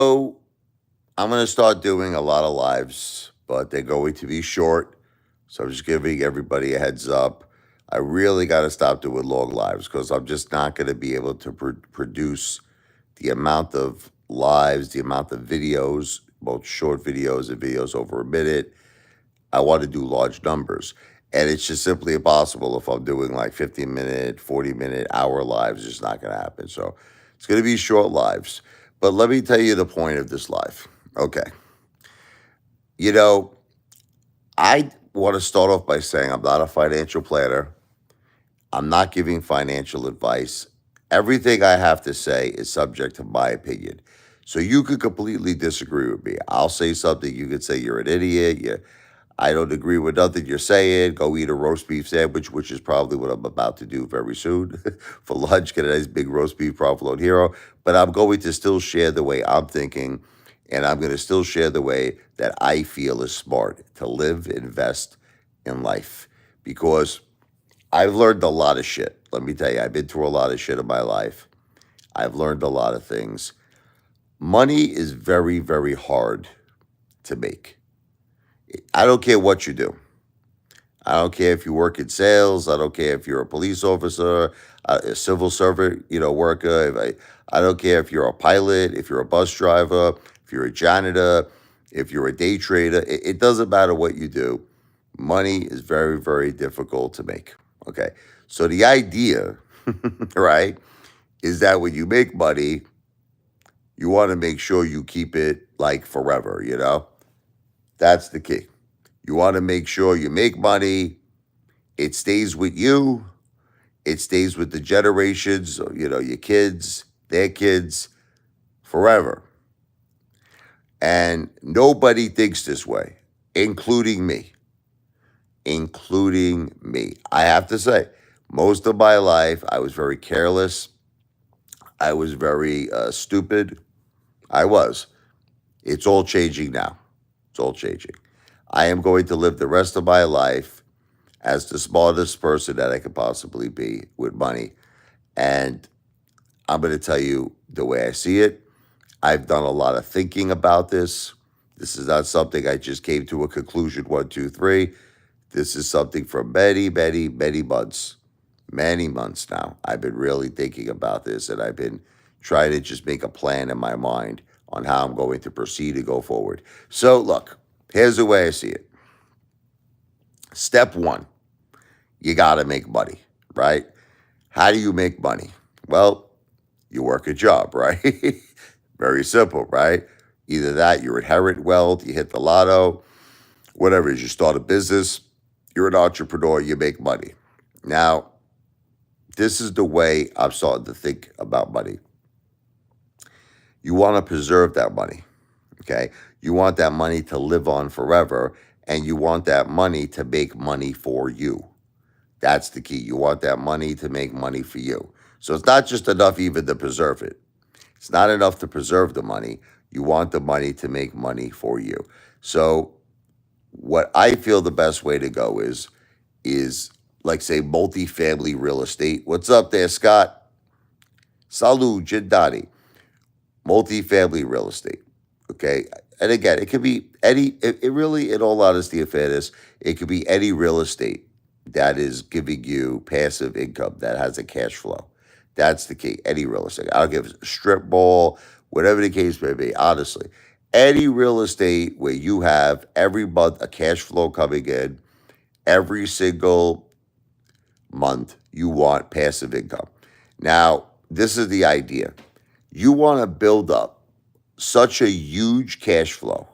So I'm going to start doing a lot of lives, but they're going to be short. So I'm just giving everybody a heads up. I really got to stop doing long lives because I'm just not going to be able to produce the amount of lives, the amount of videos, both short videos and videos over a minute. I want to do large numbers. And it's just simply impossible if I'm doing like 15-minute, 40-minute, hour lives. It's just not going to happen. So it's going to be short lives. But let me tell you the point of this live. Okay. You know, I want to start off by saying I'm not a financial planner. I'm not giving financial advice. Everything I have to say is subject to my opinion. So you could completely disagree with me. I'll say something, you could say you're an idiot. I don't agree with nothing you're saying. Go eat a roast beef sandwich, which is probably what I'm about to do very soon for lunch. Get a nice big roast beef provolone hero. But I'm going to still share the way I'm thinking, and I'm going to still share the way that I feel is smart to live, invest in life. Because I've learned a lot of shit. Let me tell you, I've been through a lot of shit in my life. I've learned a lot of things. Money is very, very hard to make. I don't care what you do. I don't care if you work in sales. I don't care if you're a police officer, a civil servant, worker. I don't care if you're a pilot, if you're a bus driver, if you're a janitor, if you're a day trader. It doesn't matter what you do. Money is very, very difficult to make. Okay. So the idea, right, is that when you make money, you want to make sure you keep it like forever. That's the key. You want to make sure you make money, it stays with you, it stays with the generations, your kids, their kids, forever. And nobody thinks this way, including me. Including me. I have to say, most of my life, I was very careless. I was very stupid. I was. It's all changing now. It's all changing. I am going to live the rest of my life as the smartest person that I could possibly be with money. And I'm going to tell you the way I see it. I've done a lot of thinking about this. This is not something I just came to a conclusion 1, 2, 3. This is something for many, many, many months now. I've been really thinking about this, and I've been trying to just make a plan in my mind on how I'm going to proceed and go forward. So, look, here's the way I see it. Step one, you got to make money, right? How do you make money? Well, you work a job, right? Very simple, right? Either that, you inherit wealth, you hit the lotto, whatever it is, you start a business, you're an entrepreneur, you make money. Now, this is the way I'm starting to think about money. You want to preserve that money, okay? You want that money to live on forever, and you want that money to make money for you. That's the key. You want that money to make money for you. So it's not just enough even to preserve it. It's not enough to preserve the money. You want the money to make money for you. So what I feel the best way to go is like say multifamily real estate. What's up there, Scott? Salud, Jindani. Multifamily real estate. Okay. And again, it could be it really, in all honesty and fairness, it could be any real estate that is giving you passive income that has a cash flow. That's the key. Any real estate. I'll give strip mall, whatever the case may be, honestly. Any real estate where you have every month a cash flow coming in, every single month, you want passive income. Now, this is the idea. You want to build up such a huge cash flow.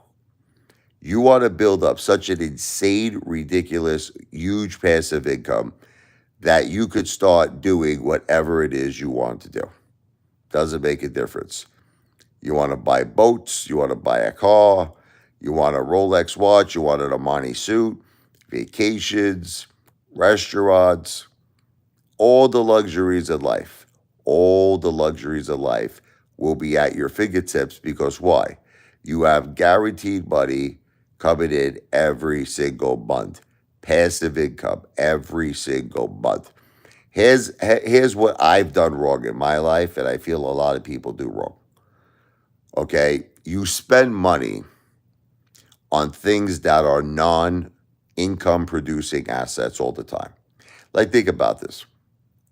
You want to build up such an insane, ridiculous, huge passive income that you could start doing whatever it is you want to do. Doesn't make a difference. You want to buy boats, you want to buy a car, you want a Rolex watch, you want an Armani suit, vacations, restaurants, all the luxuries of life. All the luxuries of life will be at your fingertips because why? You have guaranteed money coming in every single month. Passive income every single month. Here's what I've done wrong in my life, and I feel a lot of people do wrong. Okay, you spend money on things that are non-income producing assets all the time. Like, think about this.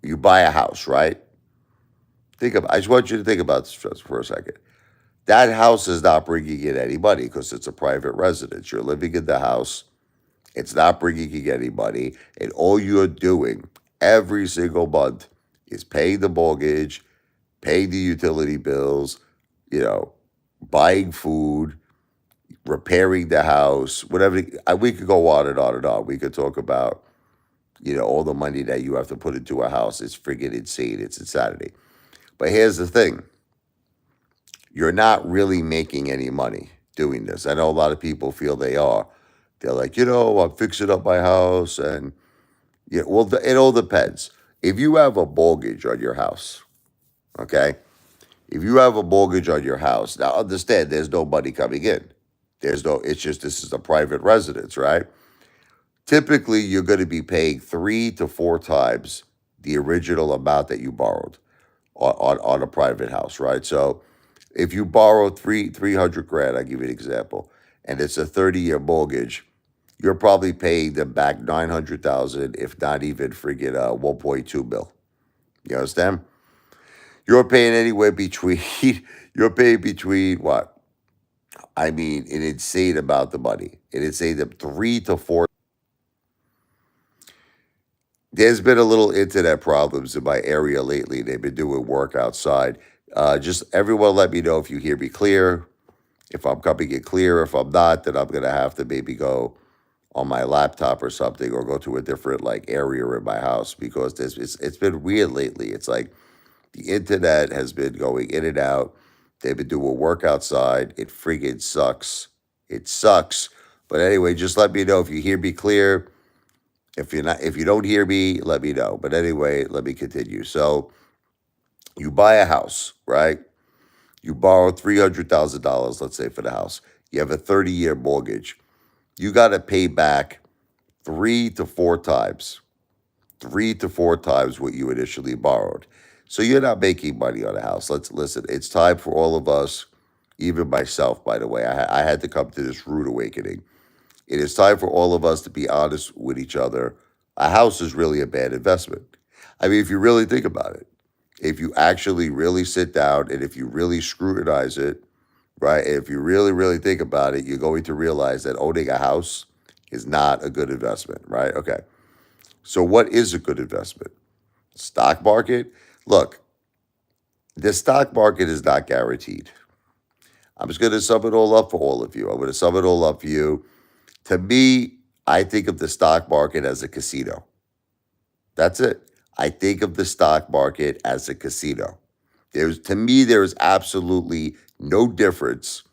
You buy a house, right? I just want you to think about this just for a second. That house is not bringing in any money because it's a private residence. You're living in the house. It's not bringing in any money. And all you're doing every single month is paying the mortgage, paying the utility bills, you know, buying food, repairing the house, whatever. We could go on and on and on. We could talk about, all the money that you have to put into a house. It's friggin' insane. It's insanity. But here's the thing. You're not really making any money doing this. I know a lot of people feel they are. They're like, I'm fixing up my house. And, well, it all depends. If you have a mortgage on your house, okay? If you have a mortgage on your house, now understand there's no money coming in. It's just this is a private residence, right? Typically, you're going to be paying 3 to 4 times the original amount that you borrowed on a private house, right? So if you borrow 300 grand, I'll give you an example, and it's a 30-year mortgage, you're probably paying them back 900,000, if not even friggin' 1.2 mil. You understand? You're paying anywhere between you're paying between what? I mean, an insane amount of money. An insane of 3 to 4. There's been a little internet problems in my area lately. They've been doing work outside. Just everyone let me know if you hear me clear. If I'm coming in clear, if I'm not, then I'm gonna have to maybe go on my laptop or something, or go to a different like area in my house because it's been weird lately. It's like the internet has been going in and out. They've been doing work outside. It friggin' sucks. It sucks. But anyway, just let me know if you hear me clear. If you don't hear me, let me know. But anyway, let me continue. So you buy a house, right? You borrow $300,000, let's say, for the house. You have a 30-year mortgage. You got to pay back 3 to 4 times, 3 to 4 times what you initially borrowed. So you're not making money on a house. Let's listen. It's time for all of us, even myself, by the way. I had to come to this rude awakening. It is time for all of us to be honest with each other. A house is really a bad investment. I mean, if you really think about it, if you actually really sit down and if you really scrutinize it, right? If you really, really think about it, you're going to realize that owning a house is not a good investment, right? Okay. So, what is a good investment? Stock market? Look, the stock market is not guaranteed. I'm just going to sum it all up for all of you. I'm going to sum it all up for you. To me, I think of the stock market as a casino. That's it. I think of the stock market as a casino. To me, there is absolutely no difference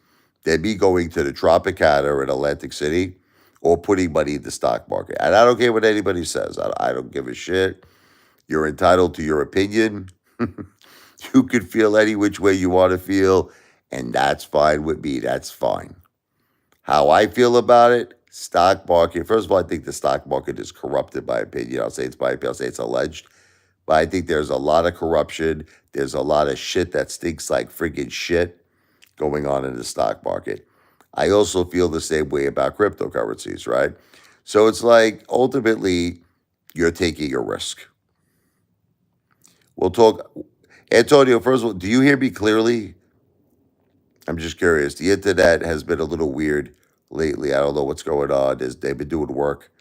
than me going to the Tropicana in Atlantic City or putting money in the stock market. And I don't care what anybody says. I don't give a shit. You're entitled to your opinion. You can feel any which way you want to feel, and that's fine with me. That's fine. How I feel about it, stock market. First of all, I think the stock market is corrupted, by opinion. I'll say it's my opinion. I'll say it's alleged. But I think there's a lot of corruption. There's a lot of shit that stinks like friggin' shit going on in the stock market. I also feel the same way about cryptocurrencies, right? So it's like ultimately you're taking a risk. We'll talk. Antonio, first of all, do you hear me clearly? I'm just curious. The internet has been a little weird lately. I don't know what's going on. They've been doing work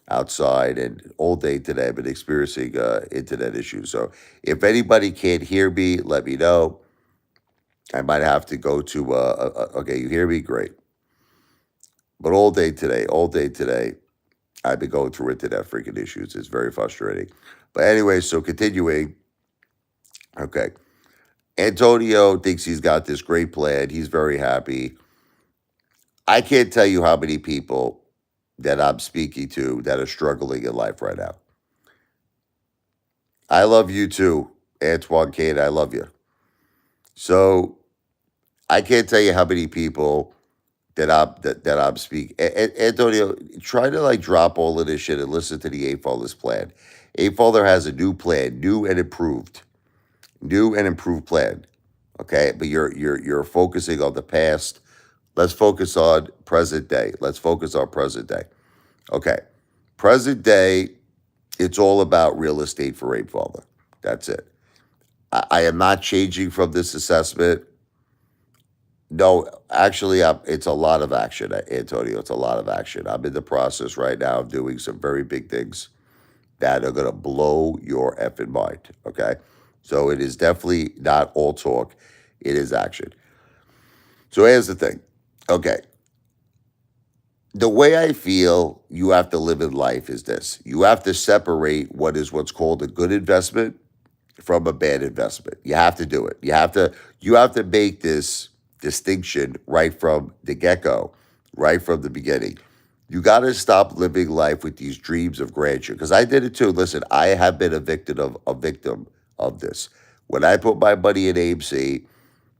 outside, and all day today I've been experiencing internet issues. So if anybody can't hear me, let me know. I might have to go to. Okay, you hear me? Great. But all day today, I've been going through internet freaking issues. It's very frustrating. But anyway, so continuing. Okay. Antonio thinks he's got this great plan. He's very happy. I can't tell you how many people that I'm speaking to that are struggling in life right now. I love you too, Antoine Kane. I love you. So I can't tell you how many people that I'm speaking. Antonio, try to like drop all of this shit and listen to the Apefather's plan. Apefather has a new plan, new and improved plan. Okay, but you're focusing on the past. Let's focus on present day. Let's focus on present day. Okay, present day. It's all about real estate for Apefather. That's it. I am not changing from this assessment. No, actually, it's a lot of action, Antonio. It's a lot of action. I'm in the process right now of doing some very big things that are going to blow your effing mind. Okay. So it is definitely not all talk, it is action. So here's the thing. Okay. The way I feel you have to live in life is this: you have to separate what's called a good investment from a bad investment. You have to do it. You have to make this distinction right from the get-go, right from the beginning. You got to stop living life with these dreams of grandeur, because I did it too. Listen, I have been a victim of this. When I put my money in AMC,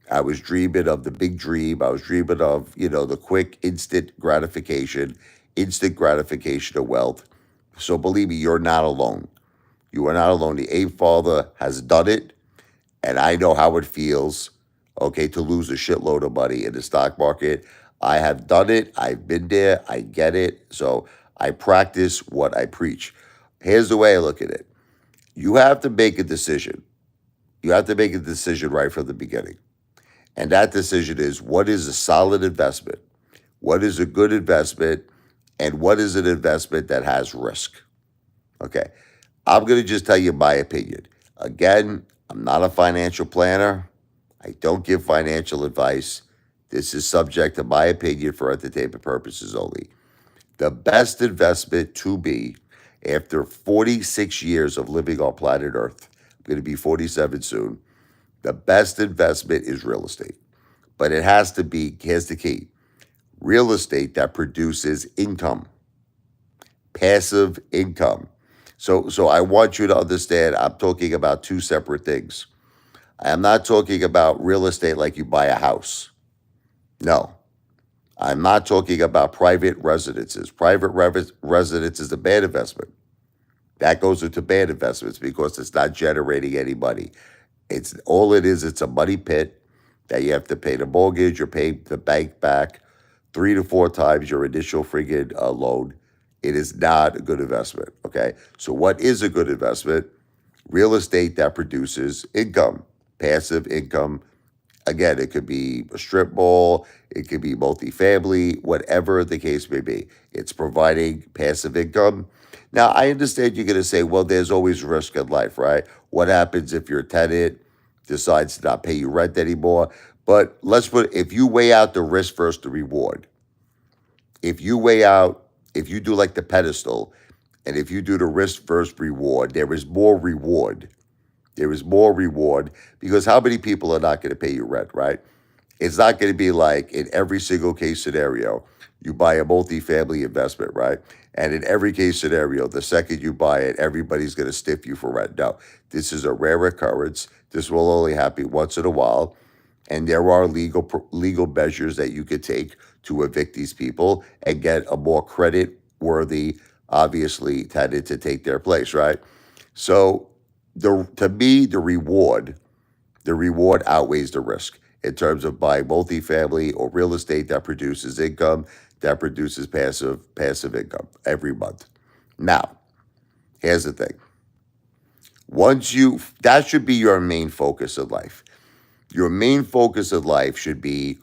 I was dreaming of the big dream. I was dreaming of, the quick instant gratification of wealth. So believe me, you're not alone. You are not alone. The Ape Father has done it, and I know how it feels, okay, to lose a shitload of money in the stock market. I have done it. I've been there. I get it. So I practice what I preach. Here's the way I look at it: you have to make a decision. You have to make a decision right from the beginning. And that decision is, what is a solid investment? What is a good investment? And what is an investment that has risk? Okay. I'm going to just tell you my opinion. Again, I'm not a financial planner. I don't give financial advice. This is subject to my opinion for entertainment purposes only. The best investment to me, after 46 years of living on planet Earth, I'm going to be 47 soon. The best investment is real estate. But it has to be, here's the key: real estate that produces income, passive income. So I want you to understand, I'm talking about two separate things. I am not talking about real estate like you buy a house. No. I'm not talking about private residences. Residence is a bad investment. That goes into bad investments because it's not generating any money. It's a money pit that you have to pay the mortgage or pay the bank back 3 to 4 times your initial friggin' loan. It is not a good investment. Okay. So what is a good investment? Real estate that produces income, passive income. Again, it could be a strip mall, it could be multifamily, whatever the case may be. It's providing passive income. Now, I understand you're going to say, well, there's always risk in life, right? What happens if your tenant decides to not pay you rent anymore? But if you weigh out the risk versus the reward, if you do like the pedestal, and if you do the risk versus reward, there is more reward. There is more reward, because how many people are not going to pay you rent, right? It's not going to be like in every single case scenario, you buy a multifamily investment, right? And in every case scenario, the second you buy it, everybody's going to stiff you for rent. No, this is a rare occurrence. This will only happen once in a while. And there are legal measures that you could take to evict these people and get a more credit worthy, obviously, tenant to take their place, right? So to me, the reward outweighs the risk in terms of buying multifamily or real estate that produces income, that produces passive income every month. Now, here's the thing. That should be your main focus in life. Your main focus in life should be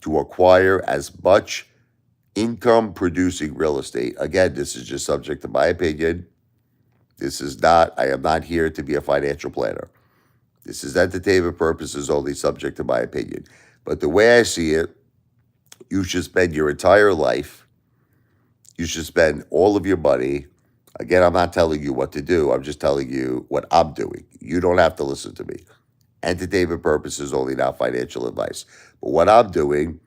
to acquire as much income producing real estate. Again, this is just subject to my opinion. I am not here to be a financial planner. This is entertainment purposes only, subject to my opinion. But the way I see it, you should spend your entire life, you should spend all of your money. Again, I'm not telling you what to do. I'm just telling you what I'm doing. You don't have to listen to me. Entertainment purposes only, not financial advice. But what I'm doing,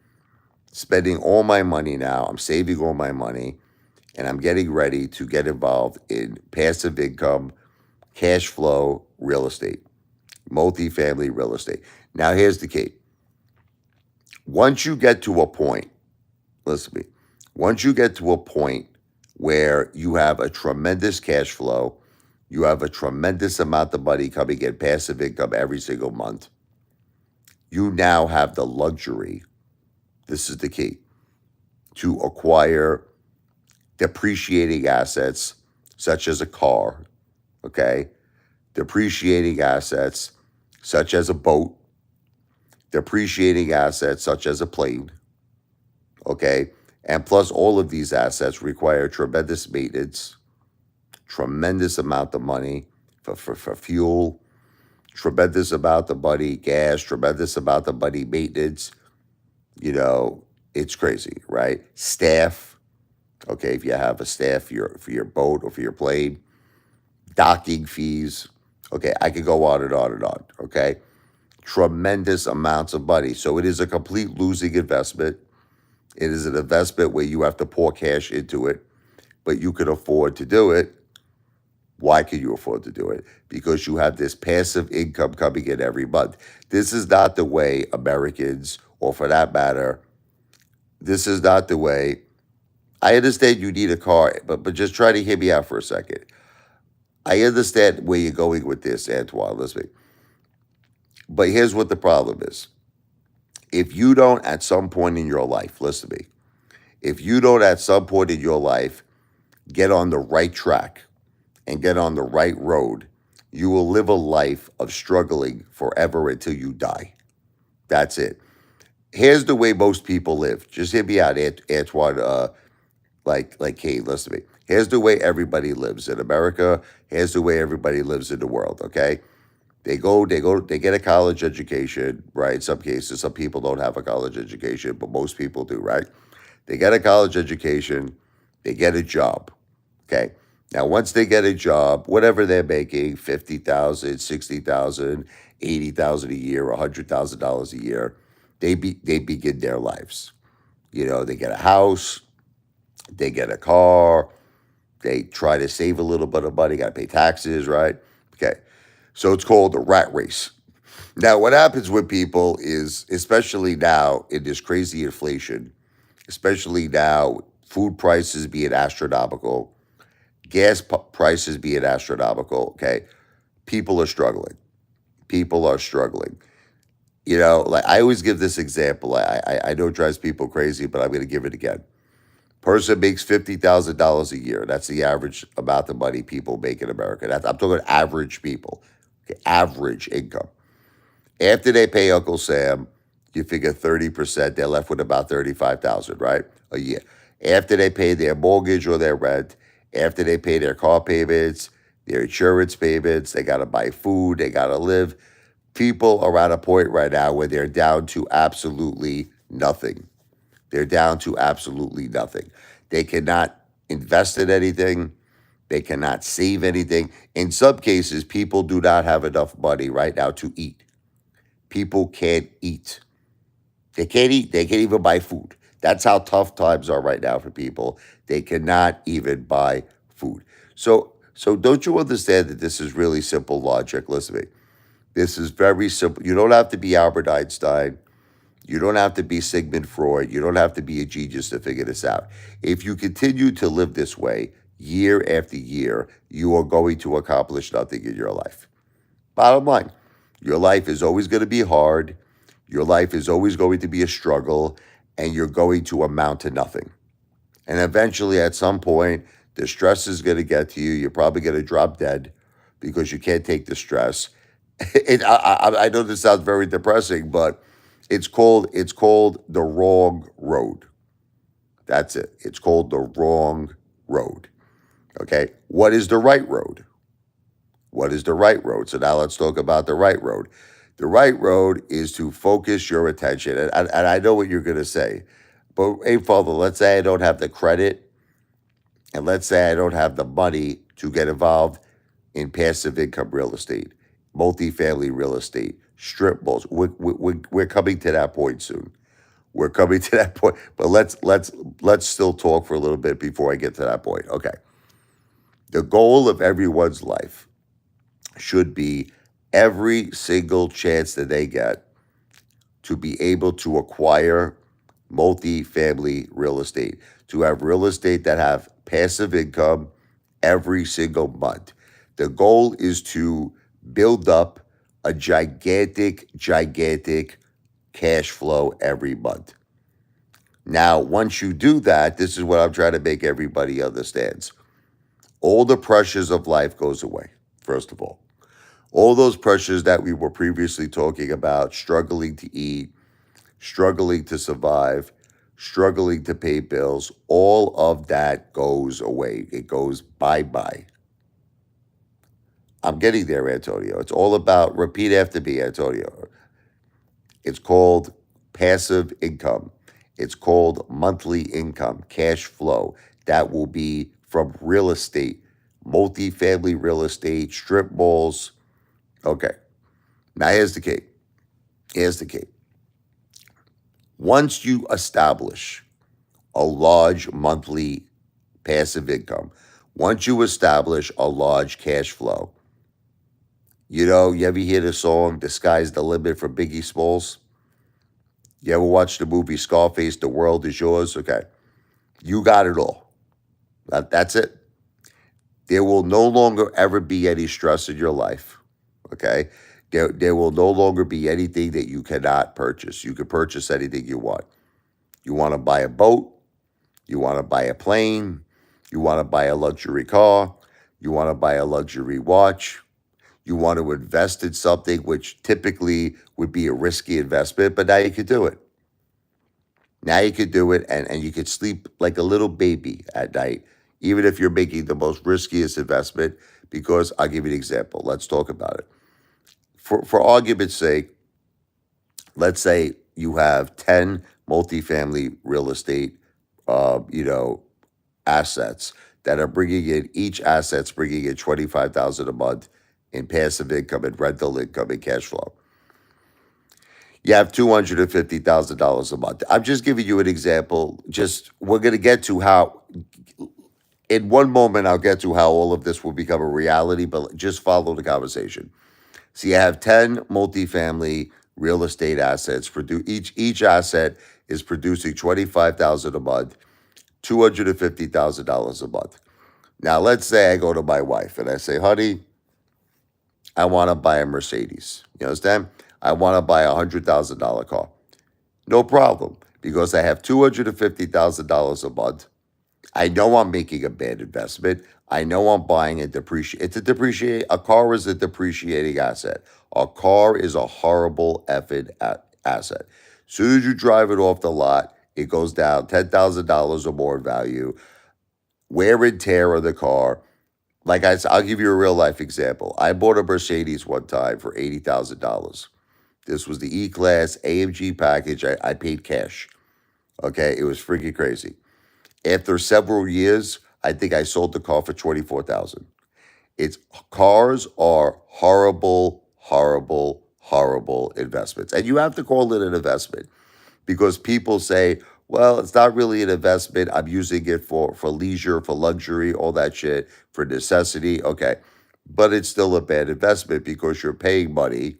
spending all my money now, I'm saving all my money, and I'm getting ready to get involved in passive income, cash flow real estate, multifamily real estate. Now, here's the key. Once you get to a point, listen to me, once you get to a point where you have a tremendous cash flow, you have a tremendous amount of money coming in passive income every single month, you now have the luxury, this is the key, to acquire depreciating assets such as a car, okay? Depreciating assets such as a boat, depreciating assets such as a plane, okay? And plus, all of these assets require tremendous maintenance, tremendous amount of money for fuel, tremendous amount of money, gas, tremendous amount of money, maintenance. You know, it's crazy, right? Staff, okay, if you have a staff for your boat or for your plane, docking fees. Okay, I could go on and on and on, okay? Tremendous amounts of money. So it is a complete losing investment. It is an investment where you have to pour cash into it, but you can afford to do it. Why can you afford to do it? Because you have this passive income coming in every month. This is not the way Americans, or for that matter, this is not the way. I understand you need a car, but just try to hear me out for a second. I understand where you're going with this, Antoine. Listen, but here's what the problem is. If you don't, at some point in your life, listen to me, if you don't, at some point in your life, get on the right track and get on the right road, you will live a life of struggling forever until you die. That's it. Here's the way most people live. Just hear me out, Antoine. Like Kate, listen to me. Here's the way everybody lives in America. Here's the way everybody lives in the world. Okay, they get a college education, right? In some cases, some people don't have a college education, but most people do, right? They get a college education, they get a job. Okay. Now, once they get a job, whatever they're making, 50,000, 60,000, 80,000 a year, $100,000 a year, they begin their lives. You know, they get a house, they get a car, they try to save a little bit of money, got to pay taxes, right? Okay. So it's called the rat race. Now, what happens with people is, especially now in this crazy inflation, especially now, food prices being astronomical, prices being astronomical, okay, people are struggling. People are struggling. You know, like I always give this example. I know it drives people crazy, but I'm going to give it again. Person makes $50,000 a year. That's the average amount of money people make in America. I'm talking average people, okay, average income. After they pay Uncle Sam, you figure 30%, they're left with about 35,000, right? A year. After they pay their mortgage or their rent, after they pay their car payments, their insurance payments, they got to buy food, they got to live. People are at a point right now where they're down to absolutely nothing. They're down to absolutely nothing. They cannot invest in anything. They cannot save anything. In some cases, people do not have enough money right now to eat. People can't eat. They can't eat. They can't even buy food. That's how tough times are right now for people. They cannot even buy food. So don't you understand that this is really simple logic? Listen to me. This is very simple. You don't have to be Albert Einstein. You don't have to be Sigmund Freud. You don't have to be a genius to figure this out. If you continue to live this way year after year, you are going to accomplish nothing in your life. Bottom line, your life is always going to be hard. Your life is always going to be a struggle, and you're going to amount to nothing. And eventually, at some point, the stress is going to get to you. You're probably going to drop dead because you can't take the stress. I know this sounds very depressing, but it's called the wrong road. That's it. It's called the wrong road. Okay. What is the right road? What is the right road? So now let's talk about the right road. The right road is to focus your attention. And I know what you're going to say. But, hey, Father, let's say I don't have the credit and let's say I don't have the money to get involved in passive income real estate, multifamily real estate, strip malls. We're coming to that point soon. We're coming to that point. But let's still talk for a little bit before I get to that point. Okay. The goal of everyone's life should be every single chance that they get to be able to acquire multi-family real estate, to have real estate that have passive income every single month. The goal is to build up a gigantic cash flow every month. Now, once you do that, this is what I'm trying to make everybody understands. All the pressures of life goes away, first of all. All those pressures that we were previously talking about, struggling to eat, struggling to survive, struggling to pay bills, all of that goes away. It goes bye-bye. I'm getting there, Antonio. It's all about, repeat after me, Antonio. It's called passive income. It's called monthly income, cash flow. That will be from real estate, multifamily real estate, strip malls. Okay. Now here's the key. Here's the key. Once you establish a large monthly passive income, once you establish a large cash flow, you ever hear the song "The Sky's the Limit" from Biggie Smalls? You ever watch the movie Scarface, The World Is Yours? Okay. You got it all. That's it. There will no longer ever be any stress in your life. Okay. There will no longer be anything that you cannot purchase. You can purchase anything you want. You want to buy a boat. You want to buy a plane. You want to buy a luxury car. You want to buy a luxury watch. You want to invest in something which typically would be a risky investment, but now you can do it. Now you could do it and you could sleep like a little baby at night, even if you're making the most riskiest investment. Because I'll give you an example. Let's talk about it. For argument's sake, let's say you have 10 multifamily real estate, assets that are bringing in, each asset's bringing in 25,000 a month in passive income and rental income and cash flow. You have $250,000 a month. I'm just giving you an example. We're going to get to how, in one moment, I'll get to how all of this will become a reality, but just follow the conversation. So you have 10 multifamily real estate assets. Each asset is producing 25,000 a month, $250,000 a month. Now, let's say I go to my wife and I say, honey, I want to buy a Mercedes. You understand? I want to buy a $100,000 car. No problem, because I have $250,000 a month. I know I'm making a bad investment. I know I'm buying a depreciate. It's a depreciate. A car is a depreciating asset. A car is a horrible effing asset. As soon as you drive it off the lot, it goes down $10,000 or more in value. Wear and tear of the car. Like I said, I'll give you a real life example. I bought a Mercedes one time for $80,000. This was the E-Class AMG package. I paid cash. Okay, it was freaking crazy. After several years, I think I sold the car for $24,000. It's Cars are horrible, horrible, horrible investments, and you have to call it an investment because people say, "Well, it's not really an investment. I'm using it for leisure, for luxury, all that shit, for necessity." Okay, but it's still a bad investment because you're paying money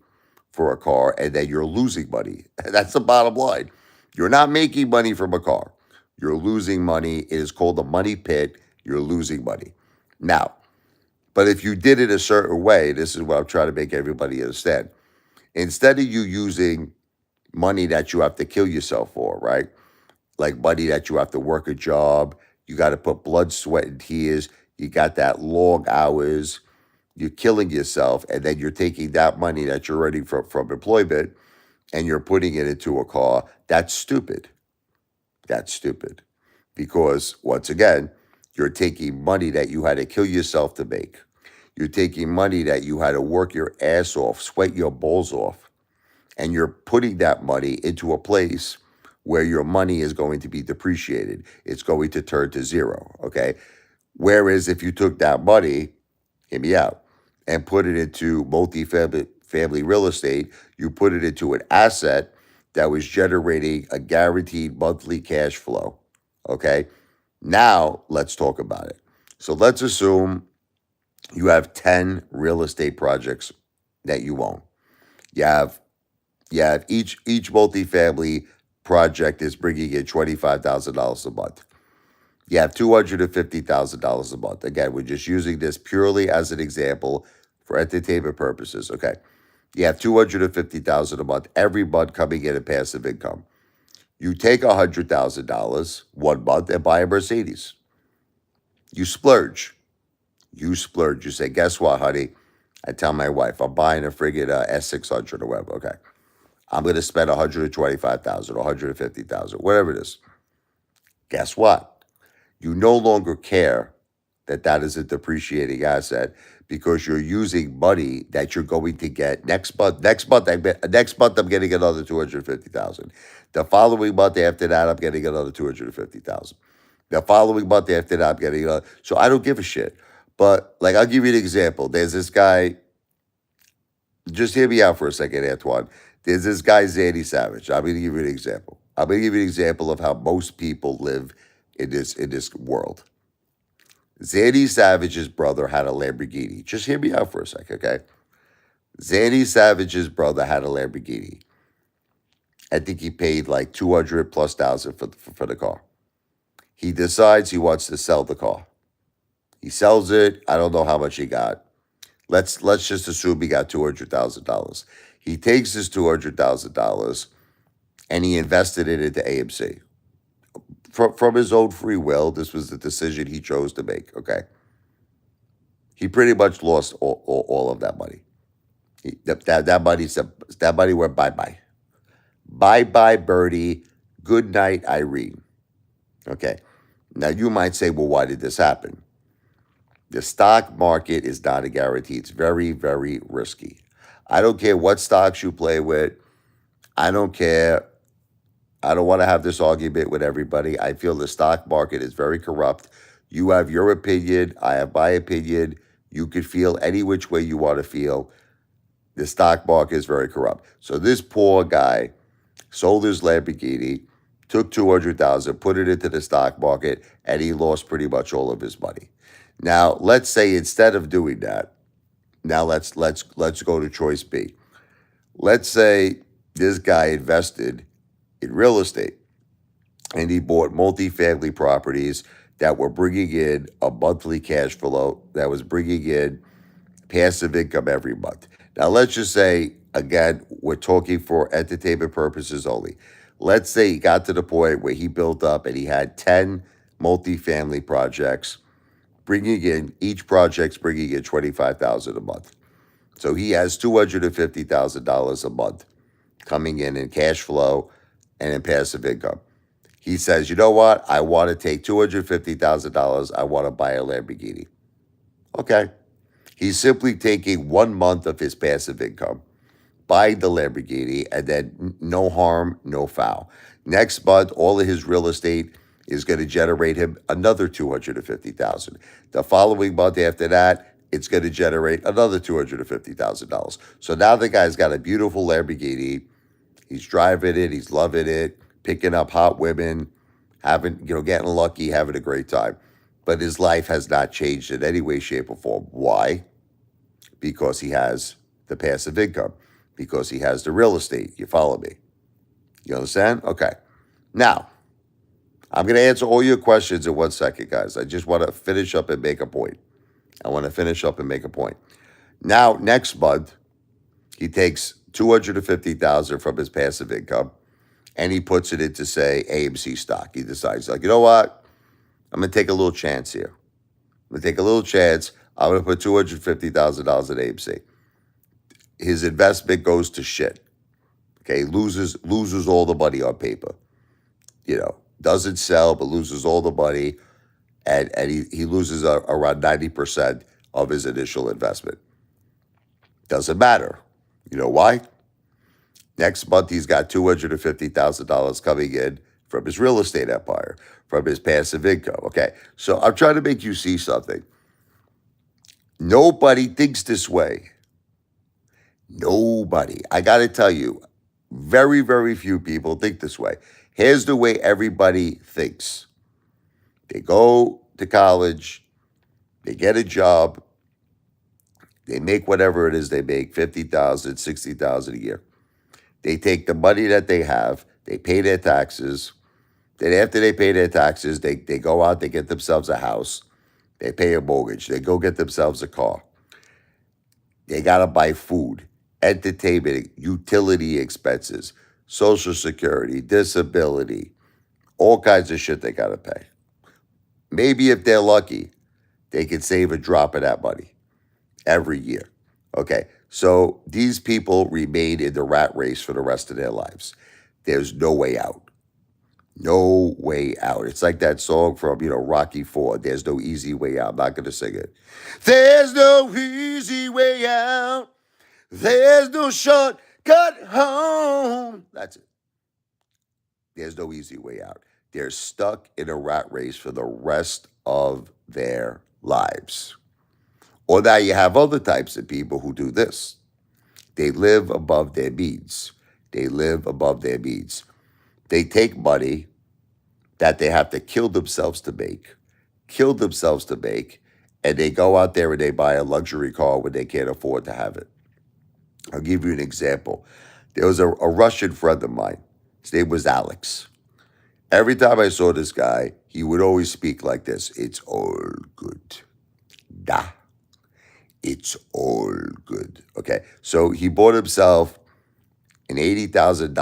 for a car and then you're losing money. That's the bottom line. You're not making money from a car. You're losing money. It is called a money pit. You're losing money. Now, but if you did it a certain way, this is what I'm trying to make everybody understand. Instead of you using money that you have to kill yourself for, right? Like money that you have to work a job, you got to put blood, sweat, and tears. You got that long hours. You're killing yourself, and then you're taking that money that you're earning from employment and you're putting it into a car. That's stupid. That's stupid. Because once again, you're taking money that you had to kill yourself to make. You're taking money that you had to work your ass off, sweat your balls off, and you're putting that money into a place where your money is going to be depreciated. It's going to turn to zero, okay? Whereas if you took that money, hear me out, and put it into multi-family real estate, you put it into an asset that was generating a guaranteed monthly cash flow, okay? Now, let's talk about it. So let's assume you have 10 real estate projects that you own. You have each multifamily project is bringing in $25,000 a month. You have $250,000 a month. Again, we're just using this purely as an example for entertainment purposes. Okay. You have 250,000 a month every month coming in passive income. You take $100,000 one month and buy a Mercedes. You splurge. You splurge. You say, guess what, honey? I tell my wife, I'm buying a friggin' S600 or whatever. Okay. I'm going to spend 125,000 or 150,000, whatever it is. Guess what? You no longer care that that is a depreciating asset because you're using money that you're going to get next month. Next month, I'm getting another 250,000. The following month after that, I'm getting another 250,000. The following month after that, I'm getting another. So I don't give a shit. But like, I'll give you an example. There's this guy. Just hear me out for a second, Antoine. There's this guy, Zanny Savage. I'm going to give you an example. I'm going to give you an example of how most people live in this world. Zanny Savage's brother had a Lamborghini. Just hear me out for a second, okay? Zanny Savage's brother had a Lamborghini. I think he paid like 200 plus thousand for the car. He decides he wants to sell the car. He sells it. I don't know how much he got. Let's just assume he got $200,000. He takes his $200,000 and he invested it into AMC. From his own free will, this was the decision he chose to make. Okay, he pretty much lost all of that money. That money went bye bye Birdie. Good night, Irene. Okay, now you might say, well, why did this happen? The stock market is not a guarantee. It's very, very risky. I don't care what stocks you play with. I don't care. I don't want to have this argument with everybody. I feel the stock market is very corrupt. You have your opinion. I have my opinion. You could feel any which way you want to feel. The stock market is very corrupt. So this poor guy sold his Lamborghini, took 200,000, put it into the stock market, and he lost pretty much all of his money. Now, let's say instead of doing that, now let's go to choice B. Let's say this guy invested in real estate and he bought multifamily properties that were bringing in a monthly cash flow that was bringing in passive income every month. Now, let's just say, again, we're talking for entertainment purposes only. Let's say he got to the point where he built up and he had 10 multifamily projects each project's bringing in 25,000 a month. So he has $250,000 a month coming in cash flow and in passive income. He says, you know what? I want to take $250,000. I want to buy a Lamborghini. Okay. He's simply taking 1 month of his passive income, buying the Lamborghini, and then no harm, no foul. Next month, all of his real estate is going to generate him another $250,000. The following month after that, it's going to generate another $250,000. So now the guy's got a beautiful Lamborghini. He's driving it. He's loving it, picking up hot women, getting lucky, having a great time. But his life has not changed in any way, shape, or form. Why? Because he has the passive income, because he has the real estate. You follow me? You understand? Okay. Now, I'm going to answer all your questions in 1 second, guys. I just want to finish up and make a point. Now, next month, he takes $250,000 from his passive income and he puts it into, say, AMC stock. He decides, like, you know what? I'm going to take a little chance here. I'm going to put $250,000 in AMC. His investment goes to shit. Okay, loses all the money on paper. Doesn't sell, but loses all the money, and he loses around 90% of his initial investment. Doesn't matter. You know why? Next month, he's got $250,000 coming in from his real estate empire, from his passive income. Okay, so I'm trying to make you see something. Nobody thinks this way. Nobody. I got to tell you, very, very few people think this way. Here's the way everybody thinks. They go to college, they get a job, they make whatever it is they make, $50,000, $60,000 a year. They take the money that they have, they pay their taxes. Then after they pay their taxes, they go out, they get themselves a house, they pay a mortgage, they go get themselves a car. They got to buy food. entertainment, utility expenses, social security, disability, all kinds of shit they got to pay. Maybe if they're lucky, they can save a drop of that money every year. Okay, so these people remain in the rat race for the rest of their lives. There's no way out. No way out. It's like that song from, Rocky Ford. There's no easy way out. I'm not going to sing it. There's no easy way out. There's no shortcut home. That's it. There's no easy way out. They're stuck in a rat race for the rest of their lives. Or now you have other types of people who do this. They live above their means. They live above their means. They take money that they have to kill themselves to make, and they go out there and they buy a luxury car when they can't afford to have it. I'll give you an example. There was a Russian friend of mine. His name was Alex. Every time I saw this guy, he would always speak like this. It's all good. Da. It's all good. Okay. So he bought himself an $80,000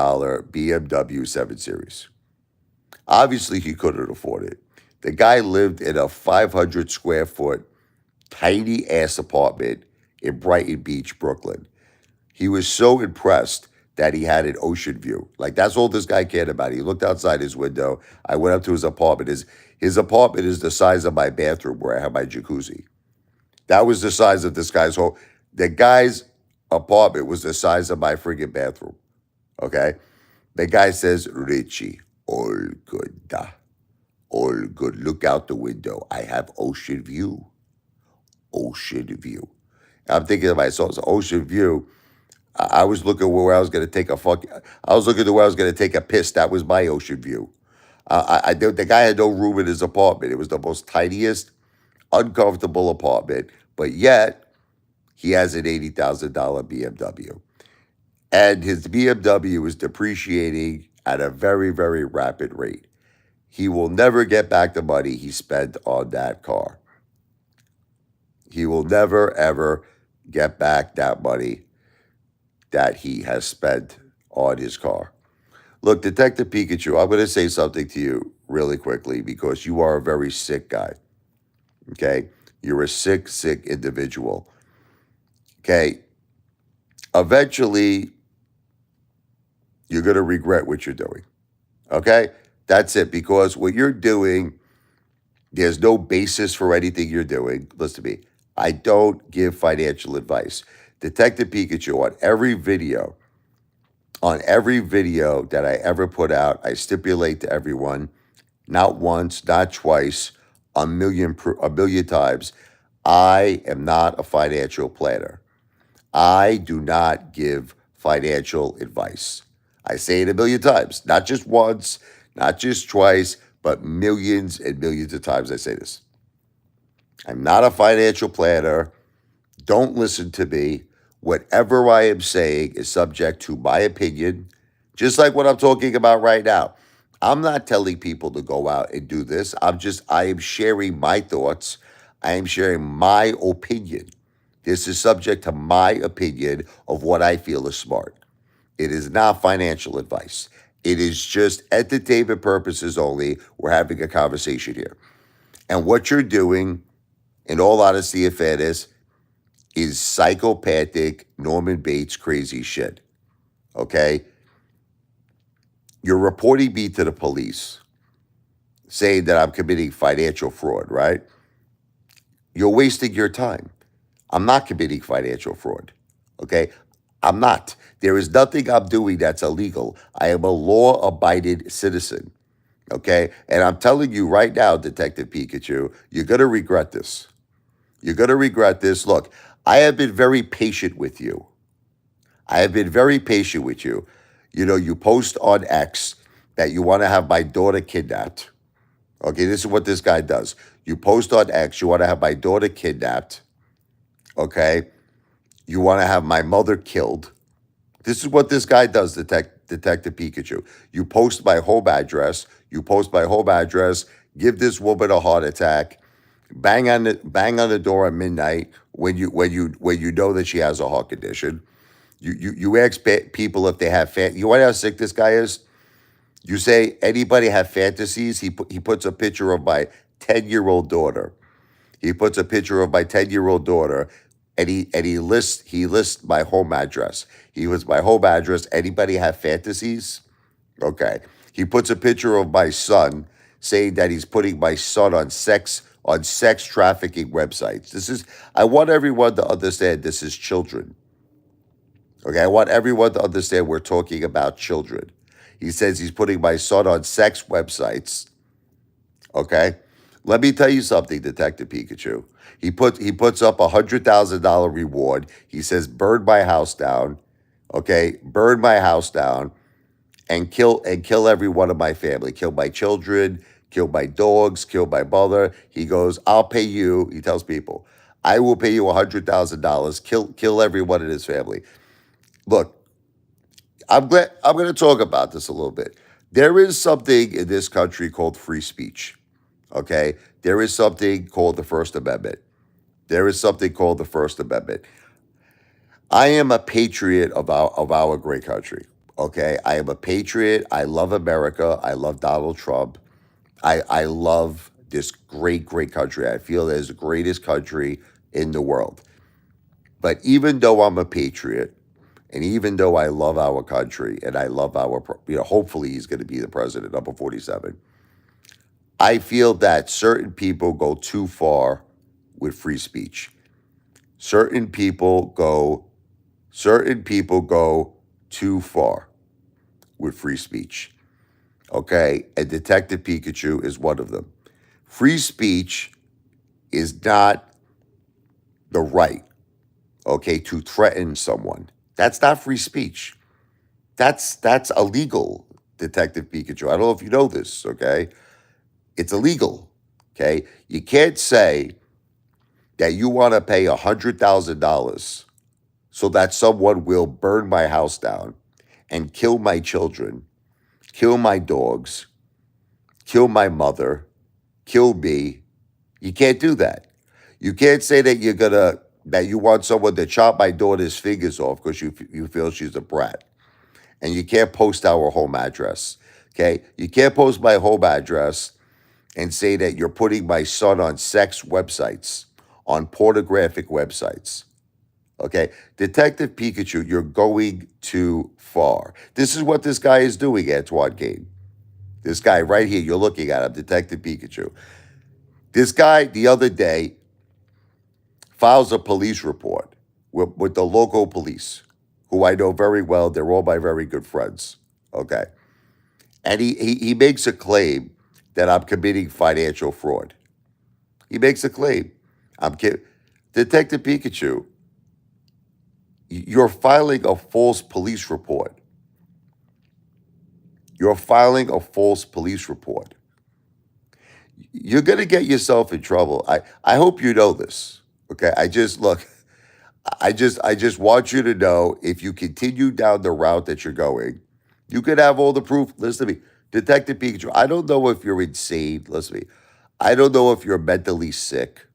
BMW 7 Series. Obviously, he couldn't afford it. The guy lived in a 500 square foot, tiny ass apartment in Brighton Beach, Brooklyn. He was so impressed that he had an ocean view. Like, that's all this guy cared about. He looked outside his window. I went up to his apartment. His apartment is the size of my bathroom where I have my jacuzzi. That was the size of this guy's home. The guy's apartment was the size of my friggin' bathroom. Okay? The guy says, Richie, all good, da. All good. Look out the window. I have ocean view. Ocean view. I'm thinking to myself, it's ocean view. I was looking where I was going to take I was looking to where I was going to take a piss. That was my ocean view. The guy had no room in his apartment. It was the most tiniest, uncomfortable apartment. But yet, he has an $80,000 BMW. And his BMW is depreciating at a very, very rapid rate. He will never get back the money he spent on that car. He will never, ever get back that money that he has spent on his car. Look, Detective Pikachu, I'm going to say something to you really quickly because you are a very sick guy. Okay? You're a sick, sick individual. Okay? Eventually, you're going to regret what you're doing. Okay? That's it. Because what you're doing, there's no basis for anything you're doing. Listen to me. I don't give financial advice. Detective Pikachu, on every video that I ever put out, I stipulate to everyone, not once, not twice, a million times, I am not a financial planner. I do not give financial advice. I say it a million times, not just once, not just twice, but millions and millions of times I say this. I'm not a financial planner. Don't listen to me. Whatever I am saying is subject to my opinion, just like what I'm talking about right now. I'm not telling people to go out and do this. I am sharing my thoughts. I am sharing my opinion. This is subject to my opinion of what I feel is smart. It is not financial advice. It is just entertainment purposes only. We're having a conversation here. And what you're doing, in all honesty and fairness, is psychopathic Norman Bates crazy shit. Okay? You're reporting me to the police saying that I'm committing financial fraud, right? You're wasting your time. I'm not committing financial fraud. Okay? I'm not. There is nothing I'm doing that's illegal. I am a law-abiding citizen. Okay? And I'm telling you right now, Detective Pikachu, you're going to regret this. You're going to regret this. Look, I have been very patient with you. You know, you post on X that you want to have my daughter kidnapped. Okay, this is what this guy does. You post on X, you want to have my daughter kidnapped. Okay? You want to have my mother killed. This is what this guy does, Detective Pikachu. You post my home address. Give this woman a heart attack. Bang on the door at midnight when you know that she has a heart condition. You ask people if they have you want to know how sick this guy is? You say anybody have fantasies? He puts a picture of my 10-year-old daughter. He puts a picture of my 10-year-old daughter, and he lists my home address. He was my home address. Anybody have fantasies? Okay. He puts a picture of my son, saying that he's putting my son on sex trafficking websites. I want everyone to understand this is children. Okay, I want everyone to understand we're talking about children. He says he's putting my son on sex websites. Okay, let me tell you something, Detective Pikachu. He puts up $100,000 reward. He says, "Burn my house down." Okay, burn my house down and kill every one of my family. Kill my children. Kill my dogs. Kill my mother. He goes, "I'll pay you." He tells people, "I will pay you $100,000. Kill everyone in his family." Look, I'm going to talk about this a little bit. There is something in this country called free speech. Okay, there is something called the First Amendment. There is something called the First Amendment. I am a patriot of our great country. Okay, I am a patriot. I love America. I love Donald Trump. I love this great country. I feel it is the greatest country in the world. But even though I'm a patriot, and even though I love our country and I love hopefully he's going to be the president, number 47, I feel that certain people go too far with free speech. Certain people go too far with free speech. Okay, and Detective Pikachu is one of them. Free speech is not the right, okay, to threaten someone. That's not free speech. That's illegal, Detective Pikachu. I don't know if you know this, okay? It's illegal. Okay? You can't say that you want to pay $100,000 so that someone will burn my house down and kill my children, kill my dogs, kill my mother, kill me. You can't do that. You can't say that you want someone to chop my daughter's fingers off because you feel she's a brat. And you can't post our home address. Okay? You can't post my home address and say that you're putting my son on sex websites, on pornographic websites. Okay? Detective Pikachu, you're going too far. This is what this guy is doing, Antoine Kane. This guy right here, you're looking at him, Detective Pikachu. This guy, the other day, files a police report with the local police, who I know very well. They're all my very good friends. Okay? And he makes a claim that I'm committing financial fraud. He makes a claim. Detective Pikachu, you're filing a false police report. You're filing a false police report. You're going to get yourself in trouble. I hope you know this. Okay? I just want you to know, if you continue down the route that you're going, you could have all the proof. Listen to me. Detective Pikachu, I don't know if you're insane. Listen to me. I don't know if you're mentally sick,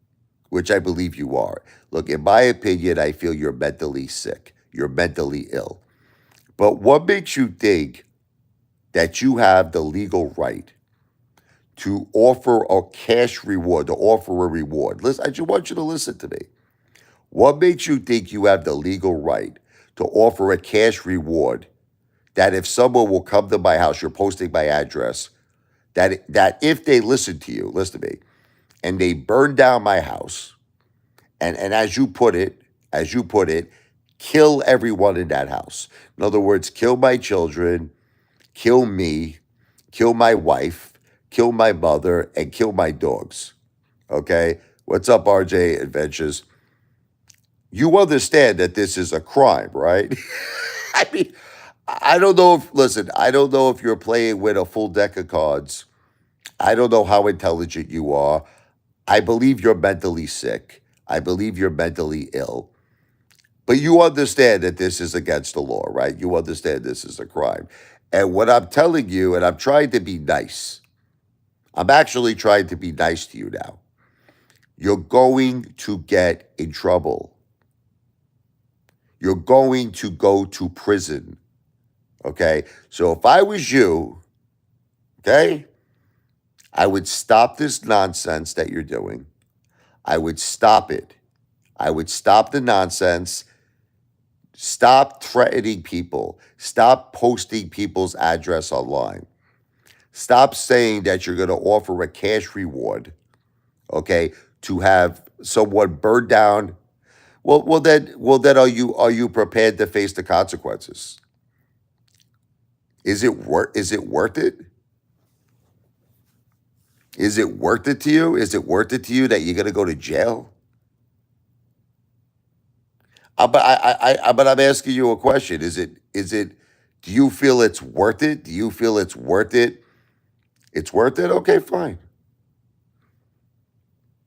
which I believe you are. Look, in my opinion, I feel you're mentally sick. You're mentally ill. But what makes you think that you have the legal right to offer a cash reward, to offer a reward? Listen, I just want you to listen to me. What makes you think you have the legal right to offer a cash reward, that if someone will come to my house, you're posting my address, that if they listen to me, and they burn down my house, and as you put it, kill everyone in that house. In other words, kill my children, kill me, kill my wife, kill my mother, and kill my dogs. Okay? What's up, RJ Adventures? You understand that this is a crime, right? I mean, I don't know I don't know if you're playing with a full deck of cards. I don't know how intelligent you are. I believe you're mentally sick. I believe you're mentally ill. But you understand that this is against the law, right? You understand this is a crime. And what I'm telling you, and I'm trying to be nice, I'm actually trying to be nice to you now. You're going to get in trouble. You're going to go to prison. Okay? So if I was you, okay, I would stop this nonsense that you're doing. I would stop it. I would stop the nonsense. Stop threatening people. Stop posting people's address online. Stop saying that you're going to offer a cash reward, okay, to have someone burn down. Well, then, are you prepared to face the consequences? Is it worth it? Is it worth it to you? Is it worth it to you that you're going to go to jail? But I'm asking you a question. Is it? Do you feel it's worth it? Do you feel it's worth it? It's worth it. Okay, fine.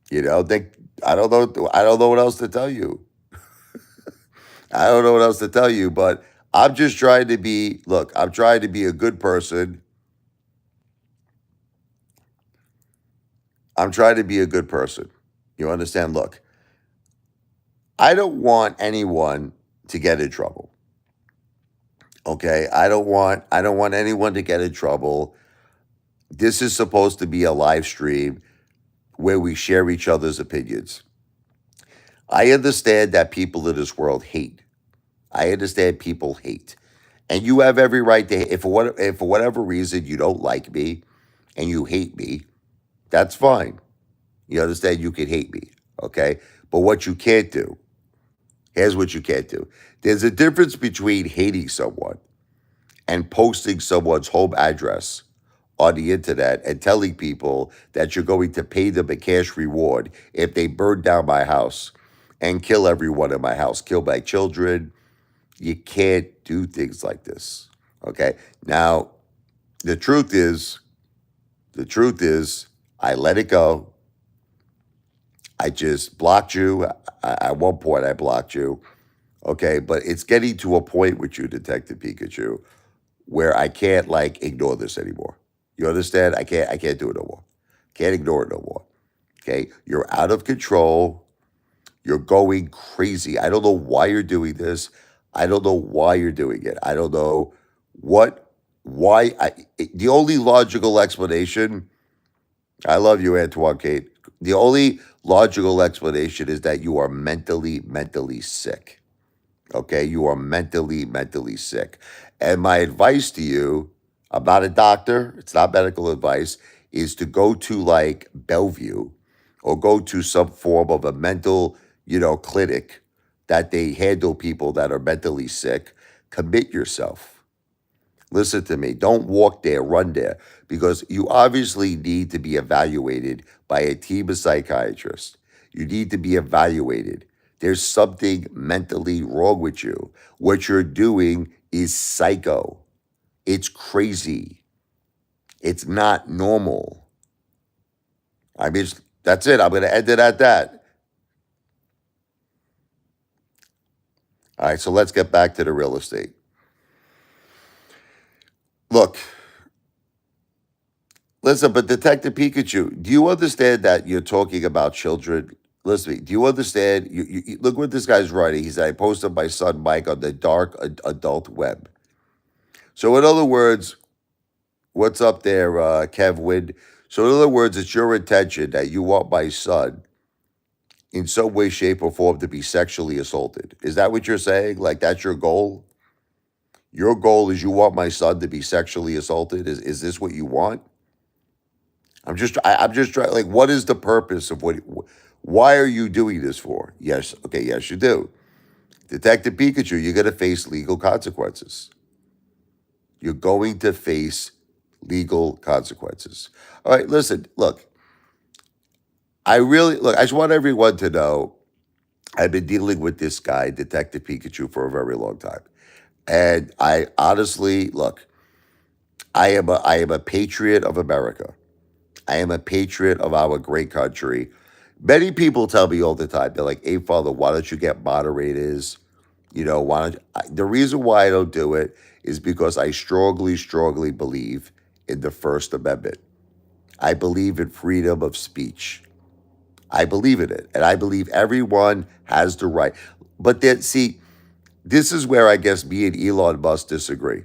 They, I don't know. I don't know what else to tell you. I don't know what else to tell you. But I'm just trying to be. Look, I'm trying to be a good person. I'm trying to be a good person. You understand? Look, I don't want anyone to get in trouble. Okay, I don't want anyone to get in trouble. This is supposed to be a live stream where we share each other's opinions. I understand that people in this world hate. I understand people hate. And you have every right to, if for whatever reason you don't like me and you hate me, that's fine. You understand? You can hate me. Okay. But what you can't do, here's what you can't do. There's a difference between hating someone and posting someone's home address on the internet and telling people that you're going to pay them a cash reward if they burn down my house and kill everyone in my house, kill my children. You can't do things like this. Okay. Now, the truth is, the truth is, I let it go. I just blocked you. At one point, I blocked you. Okay. But it's getting to a point with you, Detective Pikachu, where I can't like ignore this anymore. You understand? I can't do it no more. Can't ignore it no more. Okay? You're out of control. You're going crazy. I don't know why you're doing this. I don't know why you're doing it. I don't know what why the only logical explanation, I love you, Antoine Kate. The only logical explanation is that you are mentally sick. Okay, you are mentally sick. And my advice to you, I'm not a doctor, it's not medical advice, is to go to like Bellevue or go to some form of a mental, clinic that they handle people that are mentally sick. Commit yourself. Listen to me. Don't walk there, run there, because you obviously need to be evaluated by a team of psychiatrists. You need to be evaluated. There's something mentally wrong with you. What you're doing is psycho. It's crazy. It's not normal. I mean, that's it. I'm going to end it at that. All right, so let's get back to the real estate. Look, listen, but Detective Pikachu, do you understand that you're talking about children? Listen, to me, do you understand? Look what this guy's writing. He said, I posted my son Mike on the dark adult web. So, in other words, what's up there, Kev Wynn? So, in other words, it's your intention that you want my son in some way, shape, or form to be sexually assaulted. Is that what you're saying? Like, that's your goal? Your goal is you want my son to be sexually assaulted? Is this what you want? I'm just trying. Like, what is the purpose of what? Why are you doing this for? Yes, okay, yes, you do. Detective Pikachu, you're going to face legal consequences. You're going to face legal consequences. All right, listen, look, I just want everyone to know I've been dealing with this guy, Detective Pikachu, for a very long time. And I honestly, look, I am a patriot of America. I am a patriot of our great country. Many people tell me all the time, they're like, hey, Father, why don't you get moderators? Why don't the reason why I don't do it is because I strongly believe in the First Amendment. I believe in freedom of speech. I believe in it. And I believe everyone has the right. But then, see, this is where I guess me and Elon Musk disagree.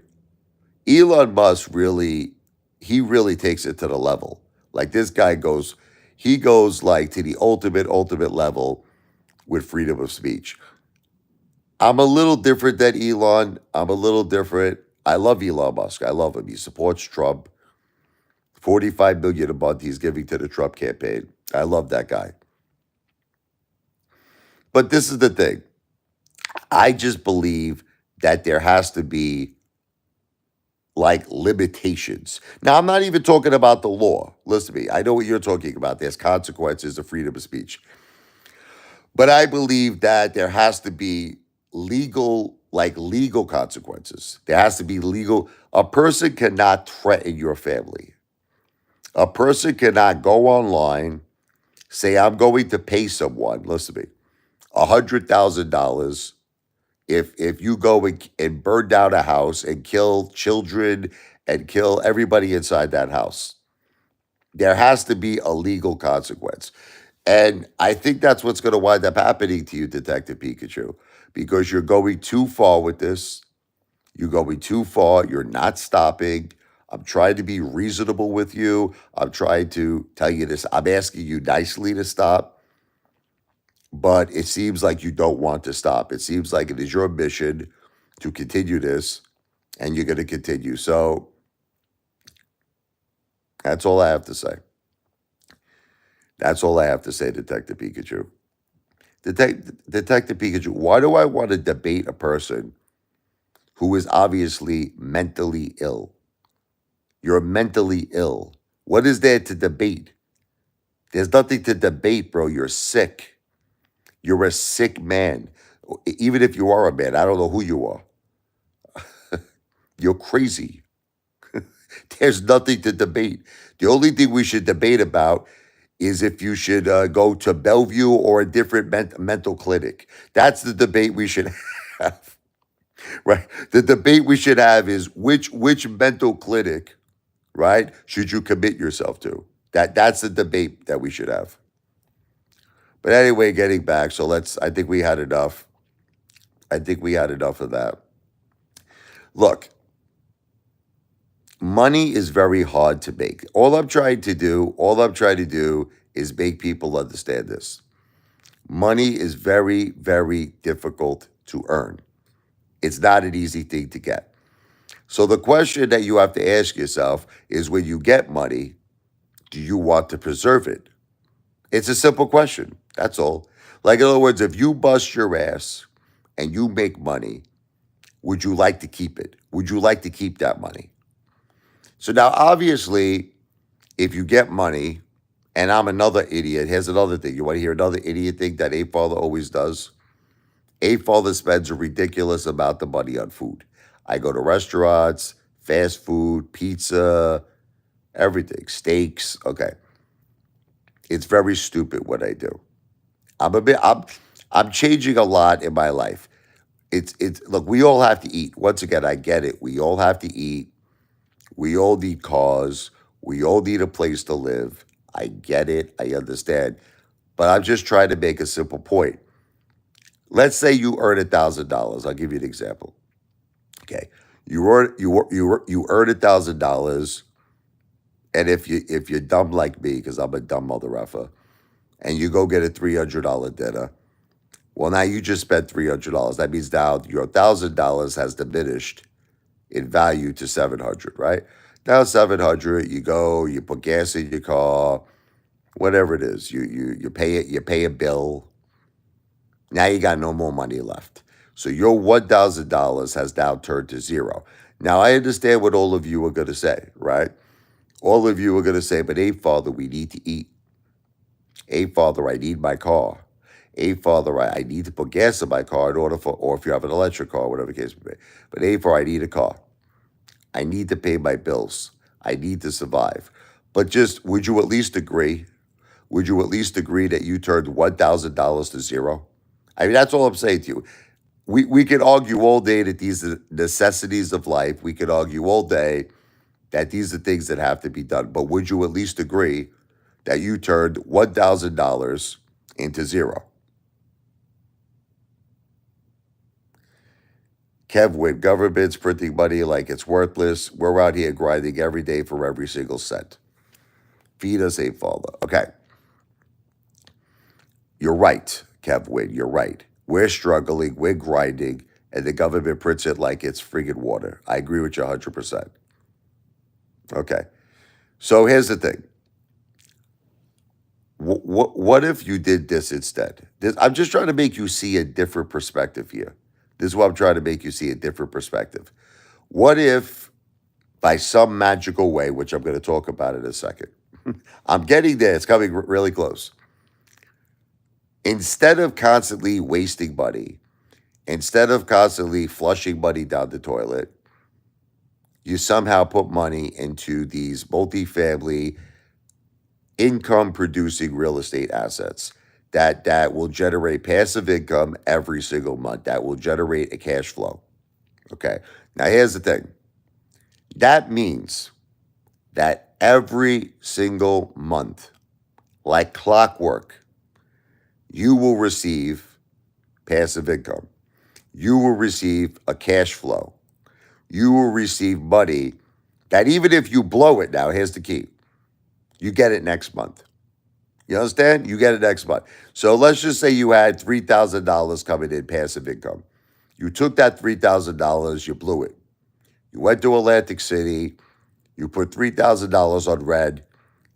Elon Musk really, he really takes it to the level. Like this guy goes, he goes like to the ultimate level with freedom of speech. I'm a little different than Elon. I'm a little different. I love Elon Musk. I love him. He supports Trump. 45 million a month he's giving to the Trump campaign. I love that guy. But this is the thing. I just believe that there has to be like limitations. Now, I'm not even talking about the law. Listen to me. I know what you're talking about. There's consequences of freedom of speech. But I believe that there has to be legal consequences. There has to be legal. A person cannot threaten your family. A person cannot go online, say, I'm going to pay someone, listen to me, $100,000 if you go and burn down a house and kill children and kill everybody inside that house. There has to be a legal consequence. And I think that's what's going to wind up happening to you, Detective Pikachu, because you're going too far with this. You're going too far. You're not stopping. I'm trying to be reasonable with you. I'm trying to tell you this. I'm asking you nicely to stop, but it seems like you don't want to stop. It seems like it is your mission to continue this, and you're going to continue. So that's all I have to say. That's all I have to say, Detective Pikachu. Detective Pikachu, why do I want to debate a person who is obviously mentally ill? You're mentally ill. What is there to debate? There's nothing to debate, bro. You're sick. You're a sick man. Even if you are a man, I don't know who you are. You're crazy. There's nothing to debate. The only thing we should debate about is if you should go to Bellevue or a different mental clinic. That's the debate we should have, right? The debate we should have is which mental clinic, right, should you commit yourself to? That's the debate that we should have. But anyway, getting back, so I think we had enough. I think we had enough of that. Look, money is very hard to make. All I'm trying to do is make people understand this. Money is very, very difficult to earn. It's not an easy thing to get. So the question that you have to ask yourself is when you get money, do you want to preserve it? It's a simple question. That's all. Like, in other words, if you bust your ass and you make money, would you like to keep it? Would you like to keep that money? So now, obviously, if you get money, and I'm another idiot, here's another thing. You want to hear another idiot thing that Apefather always does? Apefather spends a ridiculous amount of money on food. I go to restaurants, fast food, pizza, everything, steaks. Okay. It's very stupid what I do. I'm changing a lot in my life. It's look, we all have to eat. Once again, I get it. We all have to eat. We all need cars. We all need a place to live. I get it. I understand. But I'm just trying to make a simple point. Let's say you earn $1,000. I'll give you an example. Okay, you earn $1,000, and if you're dumb like me, because I'm a dumb mother effer, and you go get a $300 dinner, well, now you just spent $300. That means now your $1,000 has diminished in value to 700, right? Now 700, you go, you put gas in your car, whatever it is, you pay it, you pay a bill. Now you got no more money left. So your $1,000 has now turned to zero. Now I understand what all of you are going to say, right? All of you are going to say, but Apefather, we need to eat. Apefather, I need my car. Apefather, I need to put gas in my car in order for, or if you have an electric car, whatever the case may be. But Apefather, I need a car. I need to pay my bills. I need to survive. But just, would you at least agree? Would you at least agree that you turned $1,000 to zero? I mean, that's all I'm saying to you. We could argue all day that these are necessities of life. We could argue all day that these are things that have to be done. But would you at least agree that you turned $1,000 into zero? Kev, when government's printing money like it's worthless, we're out here grinding every day for every single cent. Feed us, Apefather. Okay, you're right, Kev Wynn. You're right. We're struggling, we're grinding, and the government prints it like it's friggin' water. I agree with you 100%. Okay, so here's the thing. What if you did this instead? I'm just trying to make you see a different perspective here. This is what I'm trying to make you see a different perspective. What if, by some magical way, which I'm going to talk about in a second, I'm getting there, it's coming really close. Instead of constantly wasting money, instead of constantly flushing money down the toilet, you somehow put money into these multifamily income producing real estate assets that will generate passive income every single month, that will generate a cash flow. Okay. Now here's the thing. That means that every single month, like clockwork, you will receive passive income. You will receive a cash flow. You will receive money that even if you blow it now, here's the key. You get it next month. You understand? You get it next month. So let's just say you had $3,000 coming in passive income. You took that $3,000, you blew it. You went to Atlantic City, you put $3,000 on red,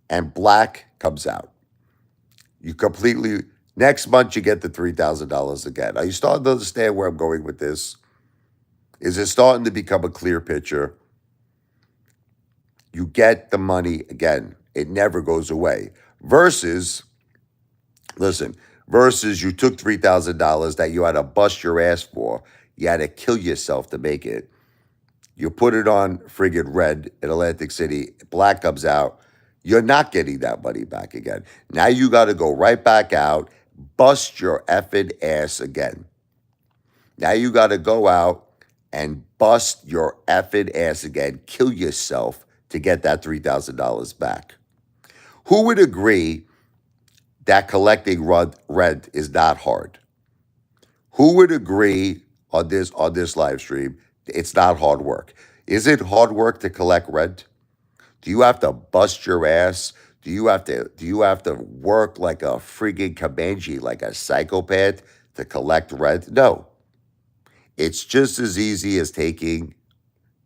and black comes out. You completely, next month you get the $3,000 again. Are you starting to understand where I'm going with this? Is it starting to become a clear picture? You get the money again. It never goes away. Versus, listen, versus you took $3,000 that you had to bust your ass for. You had to kill yourself to make it. You put it on friggin' red in Atlantic City, black comes out. You're not getting that money back again. Now you got to go right back out, bust your effing ass again. Now you got to go out and bust your effing ass again, kill yourself to get that $3,000 back. Who would agree that collecting rent is not hard? Who would agree on this live stream? It's not hard work. Is it hard work to collect rent? Do you have to bust your ass? Do you have to work like a friggin' Comanche, like a psychopath to collect rent? No. It's just as easy as taking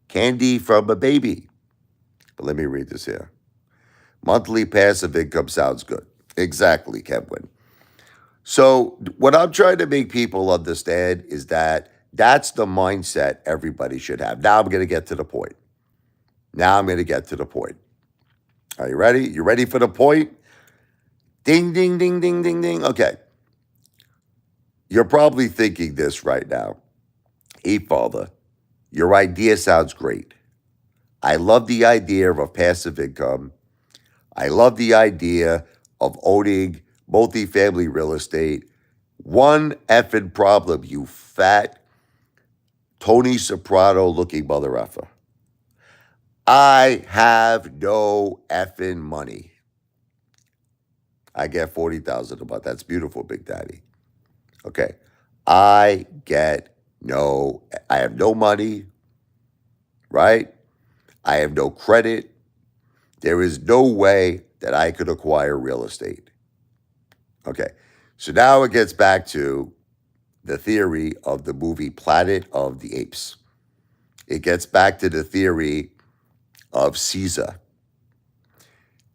candy from a baby. But let me read this here. Monthly passive income sounds good. Exactly, Kevin. So what I'm trying to make people understand is that that's the mindset everybody should have. Now I'm going to get to the point. Are you ready? You ready for the point? Ding, ding, ding, ding, ding, ding. Okay. You're probably thinking this right now. Apefather, your idea sounds great. I love the idea of a passive income. I love the idea of owning multifamily real estate. One effing problem, you fat Tony Soprano looking mother effer. I have no effing money. I get 40,000 a month. That's beautiful, Big Daddy. Okay. I have no money, right? I have no credit. There is no way that I could acquire real estate. Okay. So now it gets back to the theory of the movie Planet of the Apes. It gets back to the theory of Caesar.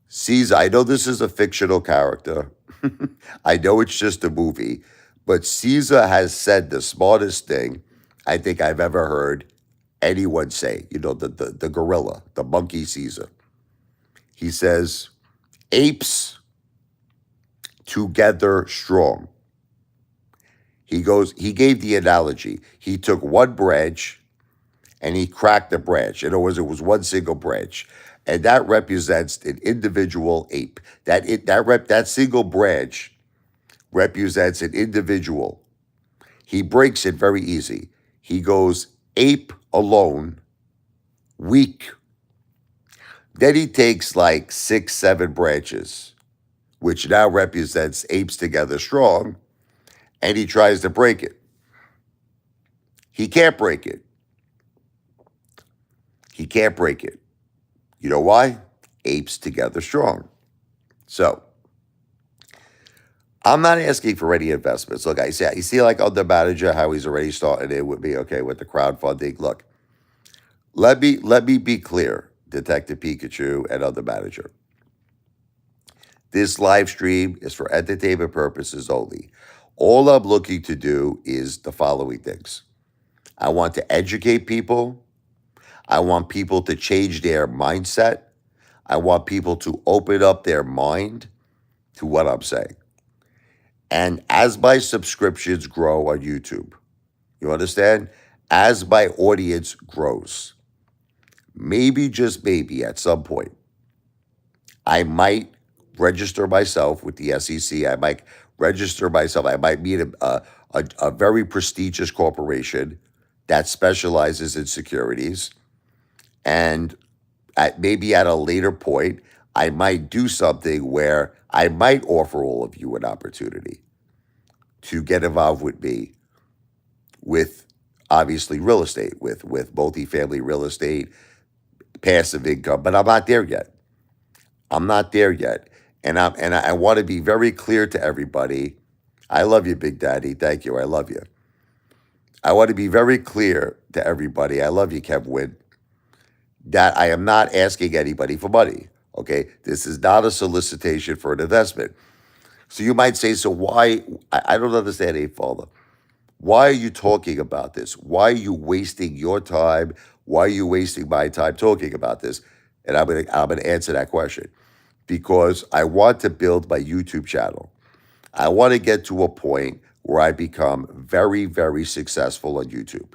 Caesar, I know this is a fictional character. I know it's just a movie, but Caesar has said the smartest thing I think I've ever heard anyone say. You know, the gorilla, the monkey Caesar. He says, apes together strong. He gave the analogy. He took one branch and he cracked the branch. In other words, it was one single branch. And that represents an individual ape. That single branch represents an individual. He breaks it very easy. He goes ape alone, weak. Then he takes like 6, 7 branches, which now represents apes together strong, and he tries to break it. He can't break it. He can't break it. You know why? Apes together strong. So I'm not asking for any investments. Look, you see like on the manager, how he's already starting it with me, okay, with the crowdfunding. Look, let me be clear, Detective Pikachu and other manager. This live stream is for entertainment purposes only. All I'm looking to do is the following things. I want to educate people. I want people to change their mindset. I want people to open up their mind to what I'm saying. And as my subscriptions grow on YouTube, you understand? As my audience grows, maybe, just maybe, at some point, I might register myself with the SEC. I might register myself. I might meet a very prestigious corporation that specializes in securities. And maybe at a later point, I might do something where I might offer all of you an opportunity to get involved with me with obviously real estate, with multifamily real estate, passive income, but I'm not there yet. I'm not there yet. And I want to be very clear to everybody. I love you, Big Daddy. Thank you. I love you. I want to be very clear to everybody. I love you, Kevin, that I am not asking anybody for money. Okay. This is not a solicitation for an investment. So you might say, so why? I don't understand, Apefather. Why are you talking about this? Why are you wasting your time? Why are you wasting my time talking about this? And I'm gonna answer that question because I want to build my YouTube channel. I want to get to a point where I become very, very successful on YouTube.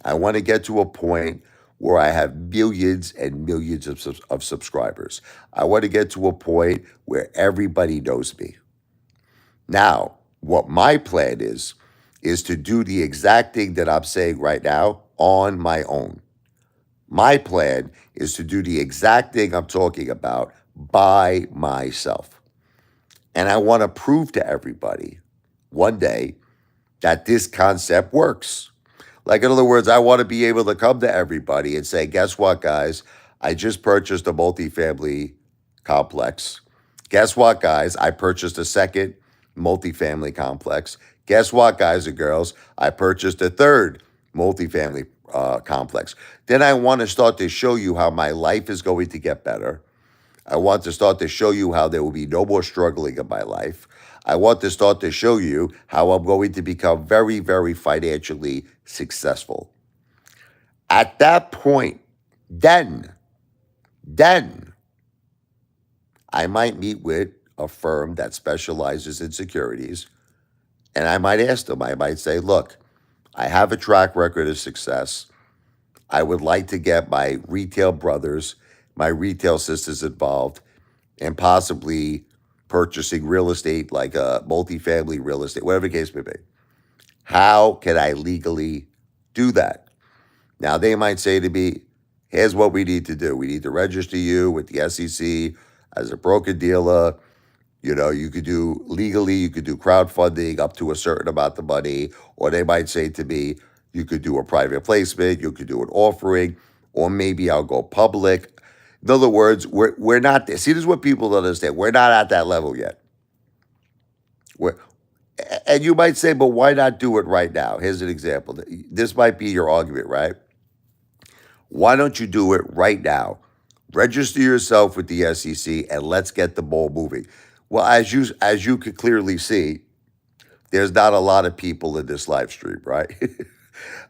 I want to get to a point where I have millions and millions of subscribers. I want to get to a point where everybody knows me. Now, what my plan is to do the exact thing that I'm saying right now on my own. My plan is to do the exact thing I'm talking about by myself. And I want to prove to everybody one day that this concept works. Like, in other words, I want to be able to come to everybody and say, guess what, guys? I just purchased a multifamily complex. Guess what, guys? I purchased a second multifamily complex. Guess what, guys and girls? I purchased a third multifamily complex. Then I want to start to show you how my life is going to get better. I want to start to show you how there will be no more struggling in my life. I want to start to show you how I'm going to become very, very financially successful. At that point, then I might meet with a firm that specializes in securities, and I might ask them, I might say, look, I have a track record of success. I would like to get my retail brothers, my retail sisters involved, and possibly purchasing real estate, like a multifamily real estate, whatever the case may be. How can I legally do that? Now, they might say to me, here's what we need to do. We need to register you with the SEC as a broker dealer. You know, you could do legally, you could do crowdfunding up to a certain amount of money. Or they might say to me, you could do a private placement, you could do an offering, or maybe I'll go public. In other words, we're not there. See, this is what people don't understand. We're not at that level yet. And you might say, but why not do it right now? Here's an example. This might be your argument, right? Why don't you do it right now? Register yourself with the SEC and let's get the ball moving. Well, as you could clearly see, there's not a lot of people in this live stream, right?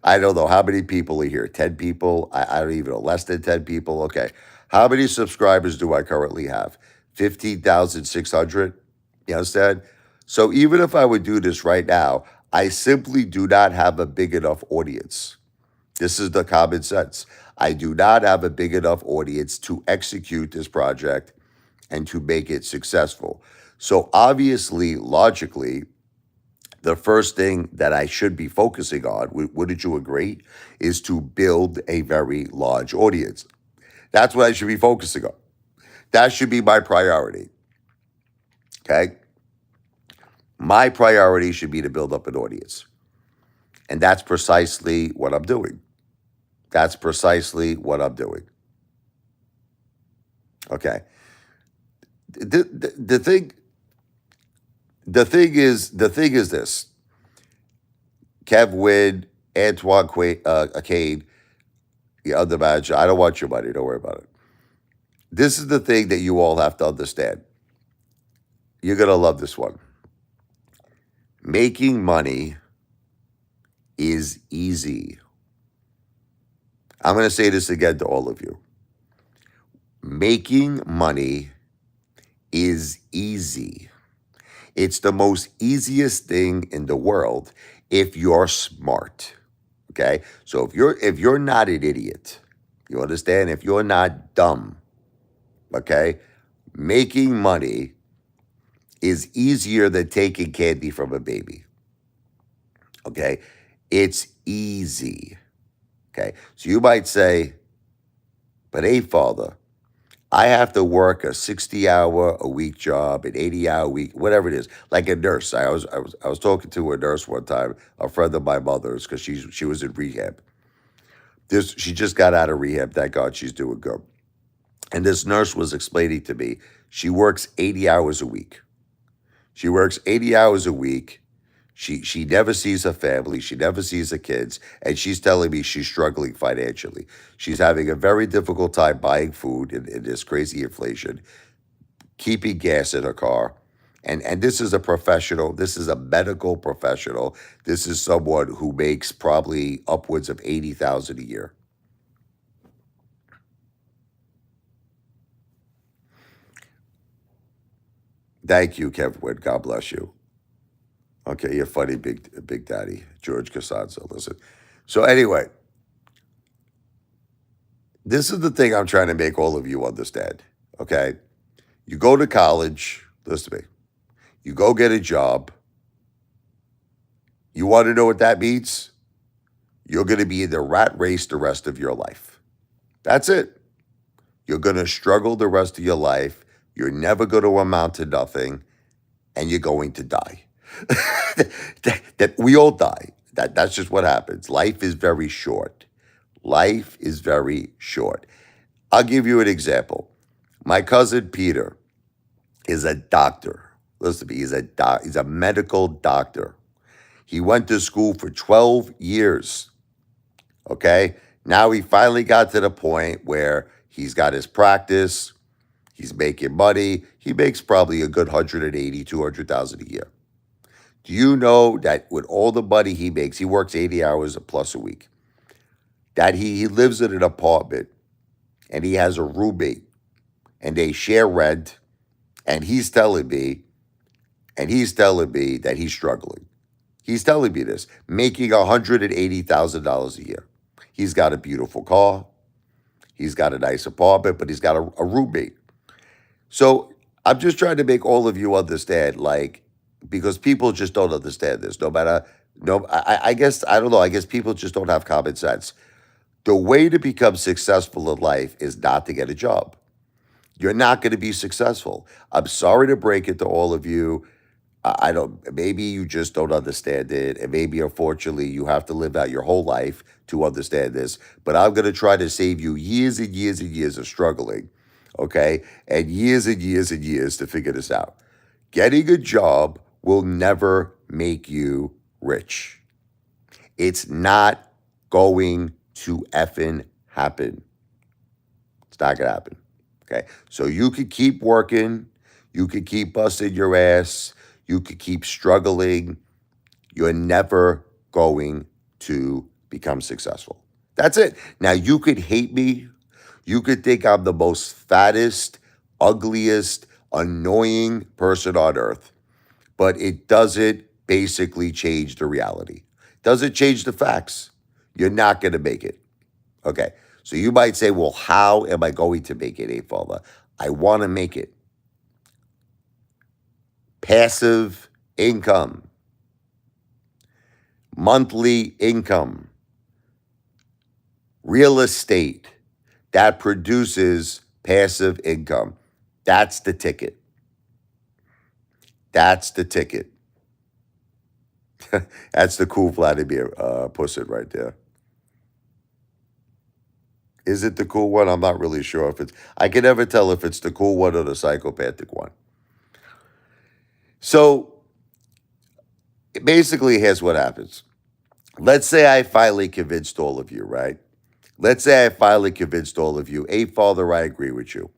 I don't know how many people are here. 10 people? I don't even know. Less than 10 people? Okay. How many subscribers do I currently have? 15,600? You understand? So even if I would do this right now, I simply do not have a big enough audience. This is the common sense. I do not have a big enough audience to execute this project and to make it successful. So obviously, logically, the first thing that I should be focusing on, wouldn't you agree, is to build a very large audience. That's what I should be focusing on. That should be my priority. Okay? My priority should be to build up an audience. And that's precisely what I'm doing. That's precisely what I'm doing. Okay. The thing the thing is this. Kev Wynn, Antoine Cade, the other manager. I don't want your money. Don't worry about it. This is the thing that you all have to understand. You're gonna love this one. Making money is easy. I'm gonna say this again to all of you. Making money is easy. It's the most easiest thing in the world if you're smart. Okay? So if you're not an idiot, you understand? If you're not dumb, okay? Making money is easier than taking candy from a baby. Okay? It's easy. Okay? So you might say, but hey, father, I have to work a 60-hour a week job, an 80-hour a week, whatever it is, like a nurse. I was talking to a nurse one time, a friend of my mother's, because she was in rehab. She just got out of rehab. Thank God she's doing good. And this nurse was explaining to me she works 80 hours a week. She works 80 hours a week. She never sees her family. She never sees her kids. And she's telling me she's struggling financially. She's having a very difficult time buying food in this crazy inflation, keeping gas in her car. And this is a professional. This is a medical professional. This is someone who makes probably upwards of 80,000 a year. Thank you, Kevin Wood. God bless you. Okay, you're funny, Big Daddy, George Costanza. Listen. So anyway, this is the thing I'm trying to make all of you understand. Okay, you go to college. Listen to me. You go get a job. You want to know what that means? You're going to be in the rat race the rest of your life. That's it. You're going to struggle the rest of your life. You're never going to amount to nothing, and you're going to die. that we all die. That's just what happens. Life is very short. Life is very short. I'll give you an example. My cousin Peter is a doctor. Listen to me. He's a medical doctor. He went to school for 12 years. Okay? Now he finally got to the point where he's got his practice. He's making money. He makes probably a good 180, 200,000 a year. Do you know that with all the money he makes, he works 80 hours plus a week, that he lives in an apartment and he has a roommate and they share rent, and he's telling me that he's struggling. He's telling me this, making $180,000 a year. He's got a beautiful car, he's got a nice apartment, but he's got a roommate. So I'm just trying to make all of you understand, like, because people just don't understand this. No matter, no, I guess I don't know. I guess people just don't have common sense. The way to become successful in life is not to get a job. You're not going to be successful. I'm sorry to break it to all of you. I don't, maybe you just don't understand it. And maybe, unfortunately, you have to live out your whole life to understand this. But I'm going to try to save you years and years and years of struggling, okay? And years and years to figure this out. Getting a job will never make you rich. It's not going to effing happen. It's not going to happen. Okay. So you could keep working. You could keep busting your ass. You could keep struggling. You're never going to become successful. That's it. Now, you could hate me. You could think I'm the most fattest, ugliest, annoying person on earth, but it doesn't basically change the reality. Doesn't change the facts. You're not going to make it. Okay. So you might say, well, how am I going to make it, Apefather? I want to make it. Passive income, monthly income, real estate that produces passive income. That's the ticket. That's the ticket. That's the cool Vladimir Pussin right there. Is it the cool one? I'm not really sure if it's, I can never tell if it's the cool one or the psychopathic one. So basically, here's what happens. Let's say I finally convinced all of you, right? Let's say I finally convinced all of you, hey, Father, I agree with you.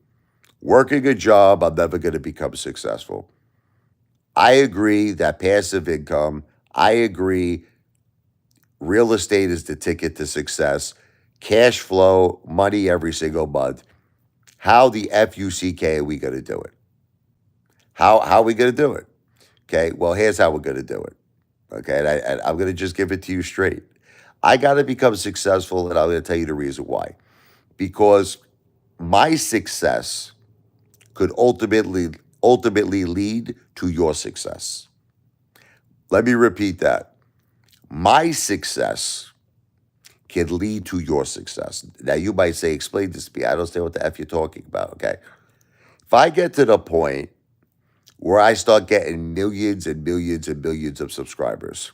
Working a job, I'm never going to become successful. I agree that passive income, I agree real estate is the ticket to success, cash flow, money every single month. How the FUCK are we going to do it? How are we going to do it? Okay, well, here's how we're going to do it. Okay, and I'm going to just give it to you straight. I got to become successful, and I'm going to tell you the reason why. Because my success could ultimately lead to your success. Let me repeat that. My success can lead to your success. Now you might say, explain this to me. I don't understand what the F you're talking about. Okay. If I get to the point where I start getting millions and millions and millions of subscribers,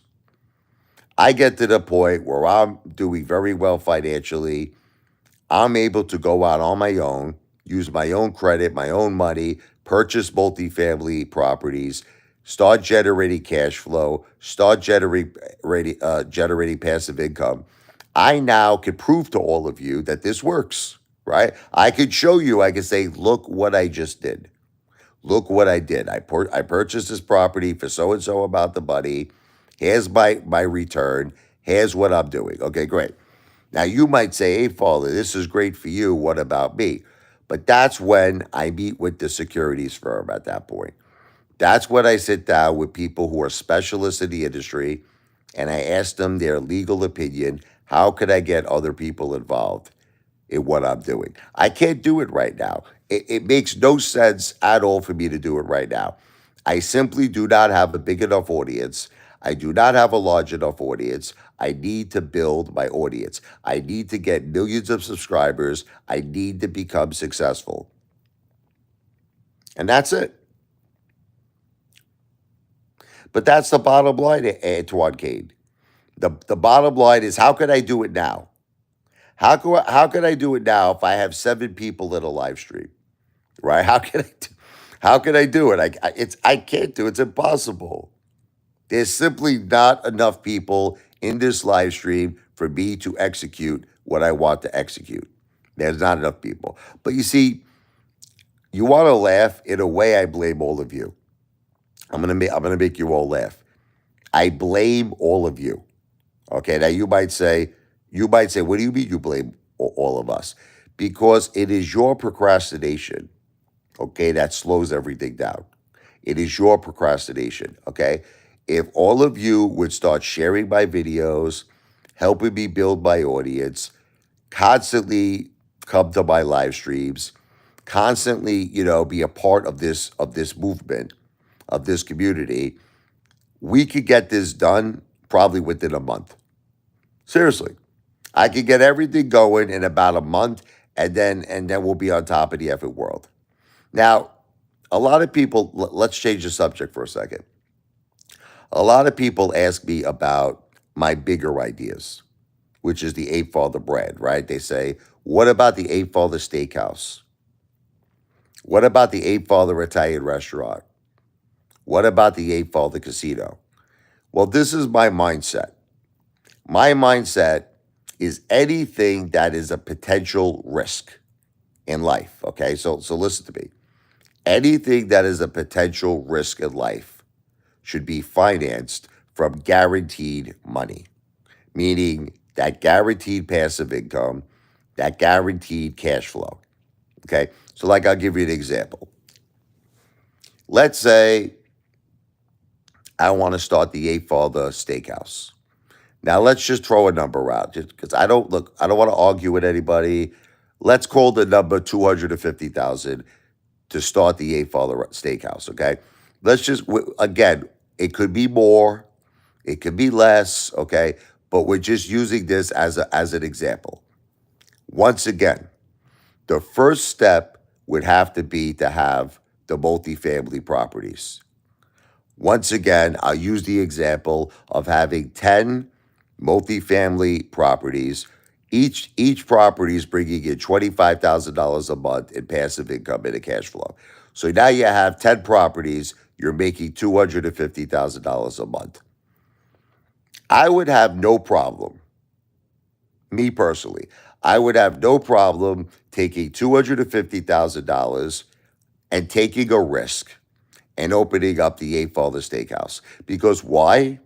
I get to the point where I'm doing very well financially. I'm able to go out on my own, use my own credit, my own money, purchase multifamily properties, start generating cash flow, start generating passive income. I now can prove to all of you that this works, right? I could show you, I could say, look what I just did. Look what I did. I purchased this property for so and so about the money. Here's my return. Here's what I'm doing. Okay, great. Now you might say, hey, Father, this is great for you. What about me? But that's when I meet with the securities firm at that point. That's when I sit down with people who are specialists in the industry and I ask them their legal opinion. How could I get other people involved in what I'm doing? I can't do it right now. It makes no sense at all for me to do it right now. I simply do not have a big enough audience. I do not have a large enough audience. I need to build my audience. I need to get millions of subscribers. I need to become successful. And that's it. But that's the bottom line, Antoine Kane. The bottom line is, how can I do it now? How can I do it now if I have 7 people in a live stream? Right? How can I do it? I can't do it. It's impossible. There's simply not enough people in this live stream for me to execute what I want to execute. There's not enough people. But you see, you want to laugh. In a way, I blame all of you. I'm gonna make you all laugh. I blame all of you. Okay. Now you might say, what do you mean you blame all of us? Because it is your procrastination, okay, that slows everything down. It is your procrastination, okay? If all of you would start sharing my videos, helping me build my audience, constantly come to my live streams, constantly, be a part of this movement, of this community, we could get this done probably within a month. Seriously. I could get everything going in about a month and then we'll be on top of the effing world. Now, a lot of people, let's change the subject for a second. A lot of people ask me about my bigger ideas, which is the Apefather brand, right? They say, what about the Apefather Steakhouse? What about the Apefather Italian restaurant? What about the Apefather Casino? Well, this is my mindset. My mindset is anything that is a potential risk in life. Okay, so listen to me. Anything that is a potential risk in life should be financed from guaranteed money, meaning that guaranteed passive income, that guaranteed cash flow. Okay, so like I'll give you an example. Let's say I want to start the Apefather Steakhouse. Now let's just throw a number out, just because I don't want to argue with anybody. Let's call the number 250,000 to start the Apefather Steakhouse. Okay, let's just again, it could be more, it could be less. Okay, but we're just using this as an example. Once again, the first step would have to be to have the multifamily properties. Once again, I'll use the example of having 10 multifamily properties Each property is bringing in $25,000 a month in passive income and a cash flow. So now you have 10 properties, you're making $250,000 a month. I would have no problem, me personally, I would have no problem taking $250,000 and taking a risk and opening up the Apefather Steakhouse. Because why?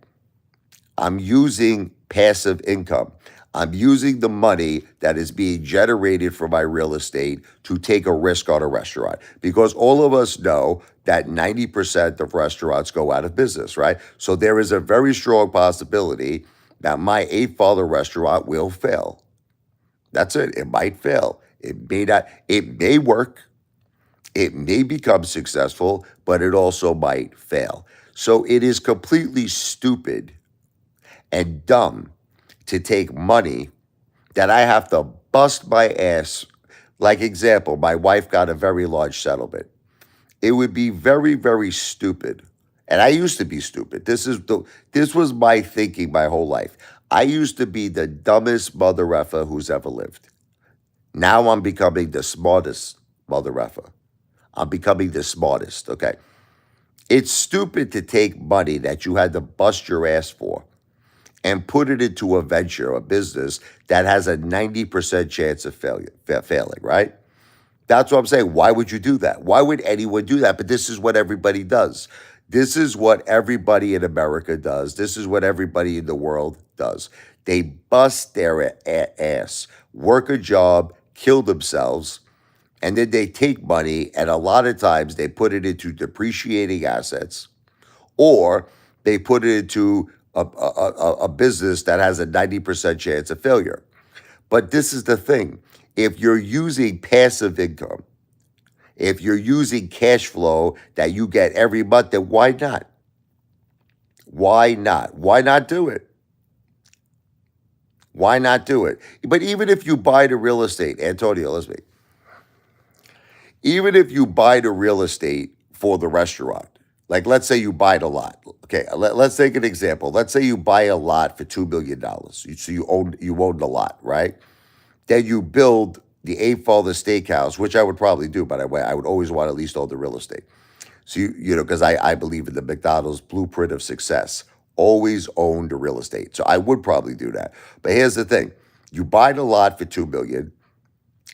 I'm using passive income. I'm using the money that is being generated from my real estate to take a risk on a restaurant. Because all of us know that 90% of restaurants go out of business, right? So there is a very strong possibility that my Apefather restaurant will fail. That's it. It might fail. It may not, it may work. It may become successful, but it also might fail. So it is completely stupid and dumb to take money that I have to bust my ass. Like example, my wife got a very large settlement. It would be very, very stupid. And I used to be stupid. This was my thinking my whole life. I used to be the dumbest mother effer who's ever lived. Now I'm becoming the smartest mother effer. I'm becoming the smartest. Okay. It's stupid to take money that you had to bust your ass for and put it into a venture, a business that has a 90% chance of failing, right? That's what I'm saying. Why would you do that? Why would anyone do that? But this is what everybody does. This is what everybody in America does. This is what everybody in the world does. They bust their ass, work a job, kill themselves, and then they take money, and a lot of times they put it into depreciating assets, or they put it into a business that has a 90% chance of failure. But this is the thing. If you're using passive income, if you're using cash flow that you get every month, then why not? Why not? Why not do it? Why not do it? But even if you buy the real estate, Antonio, listen to me. Even if you buy the real estate for the restaurant, like let's say you buy the lot. Okay, let's take an example. Let's say you buy a lot for $2 million. So you own the lot, right? Then you build the Apefather Steakhouse, which I would probably do, by the way. I would always want to at least own the real estate. So because I believe in the McDonald's blueprint of success. Always own the real estate. So I would probably do that. But here's the thing. You buy the lot for $2 million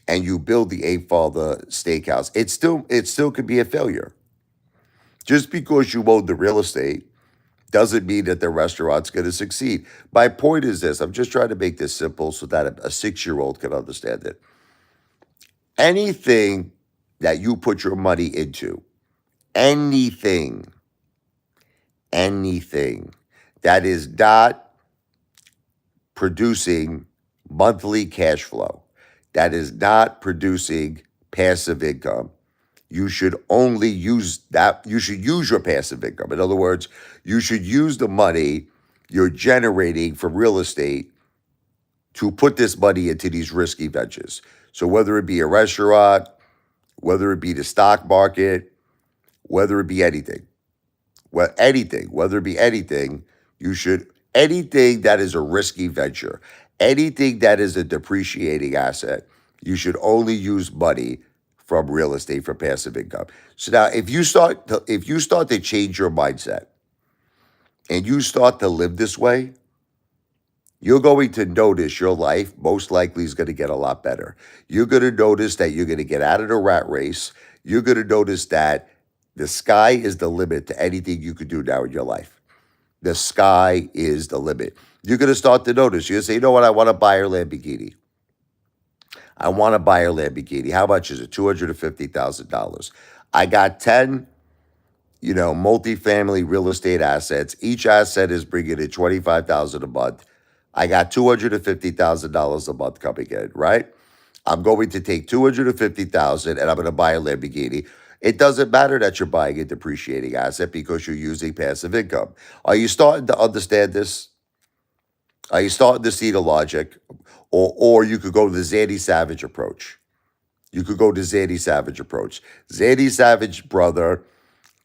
and you build the Apefather Steakhouse. It still could be a failure. Just because you own the real estate doesn't mean that the restaurant's going to succeed. My point is this. I'm just trying to make this simple so that a 6-year-old can understand it. Anything that you put your money into, anything that is not producing monthly cash flow, that is not producing passive income, you should only use that. You should use your passive income. In other words, you should use the money you're generating from real estate to put this money into these risky ventures. So whether it be a restaurant, whether it be the stock market, whether it be anything, whether it be anything, you should, anything that is a risky venture, anything that is a depreciating asset, you should only use money from real estate for passive income. So now if you start to change your mindset and you start to live this way, you're going to notice your life most likely is going to get a lot better. You're going to notice that you're going to get out of the rat race. You're going to notice that the sky is the limit to anything you could do now in your life. The sky is the limit. You're going to start to notice. You're going to say, you know what? I want to buy a Lamborghini. I want to buy a Lamborghini. How much is it? $250,000. I got 10, multifamily real estate assets. Each asset is bringing in $25,000 a month. I got $250,000 a month coming in, right? I'm going to take $250,000 and I'm going to buy a Lamborghini. It doesn't matter that you're buying a depreciating asset because you're using passive income. Are you starting to understand this? Are you starting to see the logic? Or you could go to the Zandy Savage approach. Zandy Savage, brother,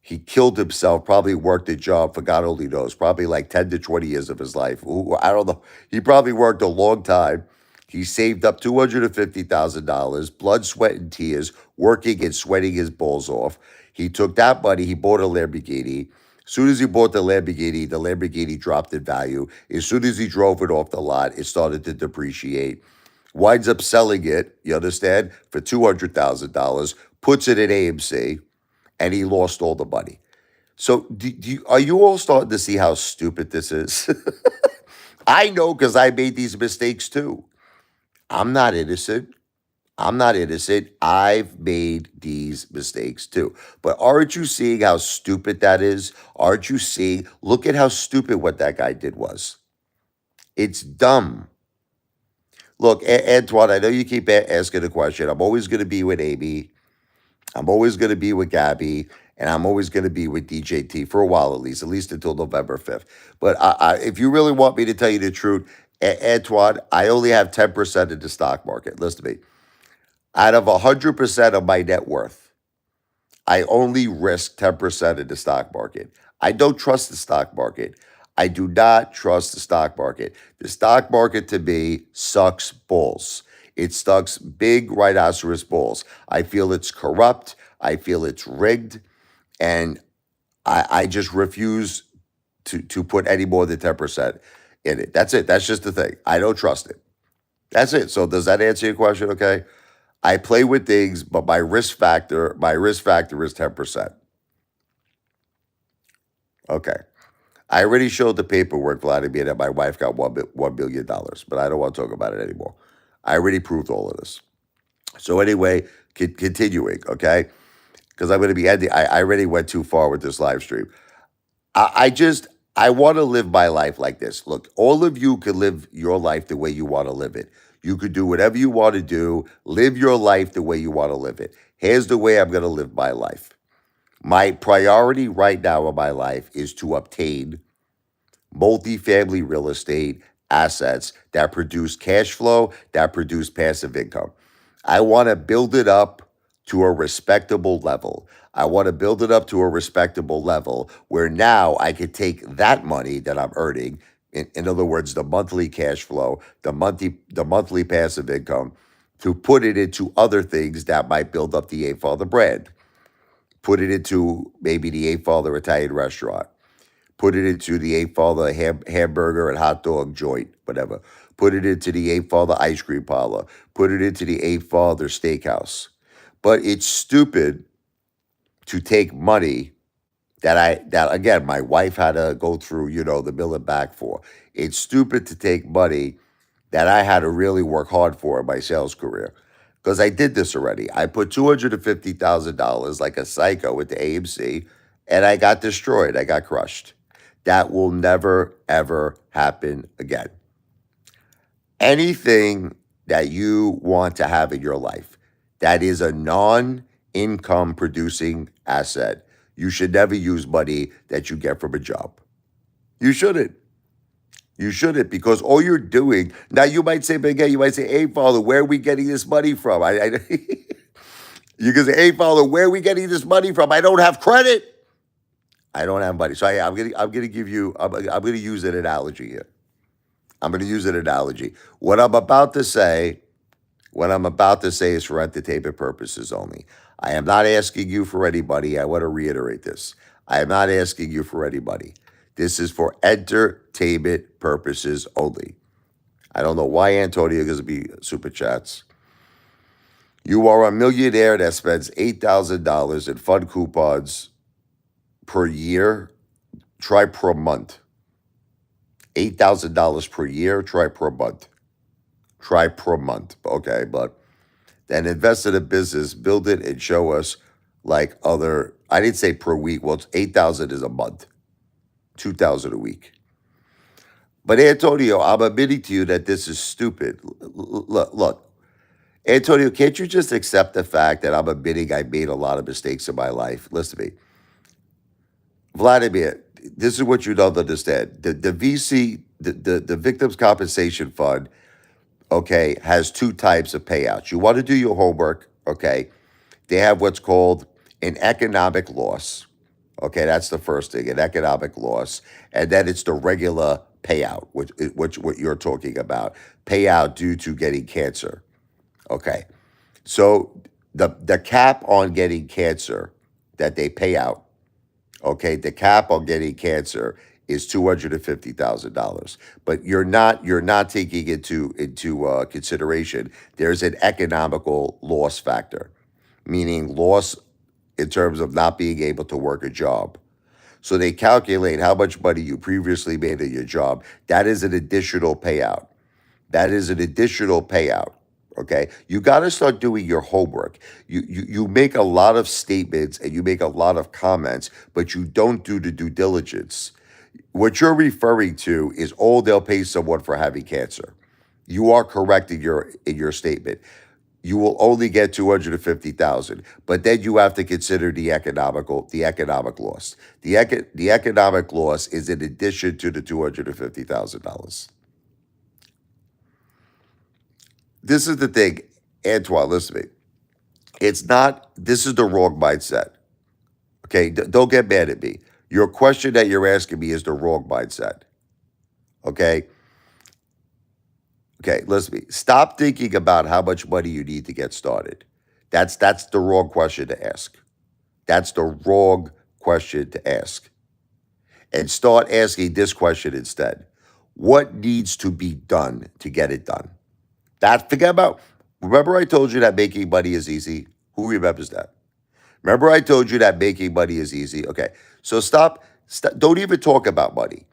he killed himself, probably worked a job for God only knows, probably like 10 to 20 years of his life. I don't know. He probably worked a long time. He saved up $250,000, blood, sweat, and tears, working and sweating his balls off. He took that money, he bought a Lamborghini. As soon as he bought the Lamborghini dropped in value. As soon as he drove it off the lot, it started to depreciate. Winds up selling it, you understand, for $200,000, puts it in AMC, and he lost all the money. So, are you all starting to see how stupid this is? I know because I made these mistakes too. I'm not innocent. I'm not innocent. I've made these mistakes too. But aren't you seeing how stupid that is? Aren't you seeing? Look at how stupid what that guy did was. It's dumb. Look, Antoine, I know you keep asking the question. I'm always going to be with Amy. I'm always going to be with Gabby. And I'm always going to be with DJT for a while at least until November 5th. But if you really want me to tell you the truth, Antoine, I only have 10% of the stock market. Listen to me. Out of 100% of my net worth, I only risk 10% in the stock market. I don't trust the stock market. I do not trust the stock market. The stock market to me sucks balls. It sucks big rhinoceros balls. I feel it's corrupt. I feel it's rigged. And I just refuse to put any more than 10% in it. That's it. That's just the thing. I don't trust it. That's it. So does that answer your question? Okay. I play with things, but my risk factor is 10%. Okay. I already showed the paperwork, Vladimir, that my wife got $1 billion, but I don't want to talk about it anymore. I already proved all of this. So anyway, continuing, okay? Because I'm going to be ending. I already went too far with this live stream. I want to live my life like this. Look, all of you can live your life the way you want to live it. You could do whatever you want to do. Live your life the way you want to live it. Here's the way I'm going to live my life. My priority right now in my life is to obtain multifamily real estate assets that produce cash flow, that produce passive income. I want to build it up to a respectable level. I want to build it up to a respectable level where now I could take that money that I'm earning, in other words, the monthly cash flow, the monthly passive income, to put it into other things that might build up the Apefather brand. Put it into maybe the Apefather Italian restaurant. Put it into the Apefather hamburger and hot dog joint, whatever. Put it into the Apefather ice cream parlor. Put it into the Apefather steakhouse. But it's stupid to take money that again my wife had to go through, the mill and back for. It's stupid to take money that I had to really work hard for in my sales career. Because I did this already. I put $250,000 like a psycho into AMC and I got destroyed. I got crushed. That will never, ever happen again. Anything that you want to have in your life that is a non-income producing asset, you should never use money that you get from a job. You shouldn't. You shouldn't, because all you're doing now. You might say, but again, you might say, "Hey, Father, where are we getting this money from?" You can say, "Hey, Father, where are we getting this money from? I don't have credit. I don't have money." So I'm gonna give you. I'm gonna use an analogy here. I'm gonna use an analogy. What I'm about to say is for entertainment purposes only. I am not asking you for any money. I want to reiterate this. I am not asking you for any money. This is for entertainment purposes only. I don't know why Antonio gives me super chats. You are a millionaire that spends $8,000 in fun coupons per year. Try per month. $8,000 per year. Try per month. Try per month. Okay, but then invest in a business, build it, and show us like other. I didn't say per week. Well, it's 8,000 is a month. 2,000 a week. But Antonio, I'm admitting to you that this is stupid. Look, Antonio, can't you just accept the fact that I'm admitting I made a lot of mistakes in my life? Listen to me. Vladimir, this is what you don't understand. The VC, the Victims Compensation Fund, okay, has two types of payouts. You want to do your homework, okay? They have what's called an economic loss. Okay, that's the first thing, an economic loss. And then it's the regular payout, which what you're talking about, payout due to getting cancer. Okay, so the cap on getting cancer that they pay out, okay, the cap on getting cancer is $250,000. But you're not taking into consideration. There's an economical loss factor, meaning loss in terms of not being able to work a job. So they calculate how much money you previously made at your job. That is an additional payout. That is an additional payout. Okay. You got to start doing your homework. You make a lot of statements and you make a lot of comments, but you don't do the due diligence. What you're referring to is, oh, they'll pay someone for having cancer. You are correct in your statement. You will only get 250,000, but then you have to consider the economic loss. The economic loss is in addition to the $250,000. This is the thing, Antoine, listen to me. It's not, this is the wrong mindset. Okay, don't get mad at me. Your question that you're asking me is the wrong mindset. Okay, okay, listen to me. Stop thinking about how much money you need to get started. That's the wrong question to ask. That's the wrong question to ask. And start asking this question instead. What needs to be done to get it done? That forget about. Remember I told you that making money is easy? Who remembers that? Remember I told you that making money is easy? Okay. So stop, don't even talk about money.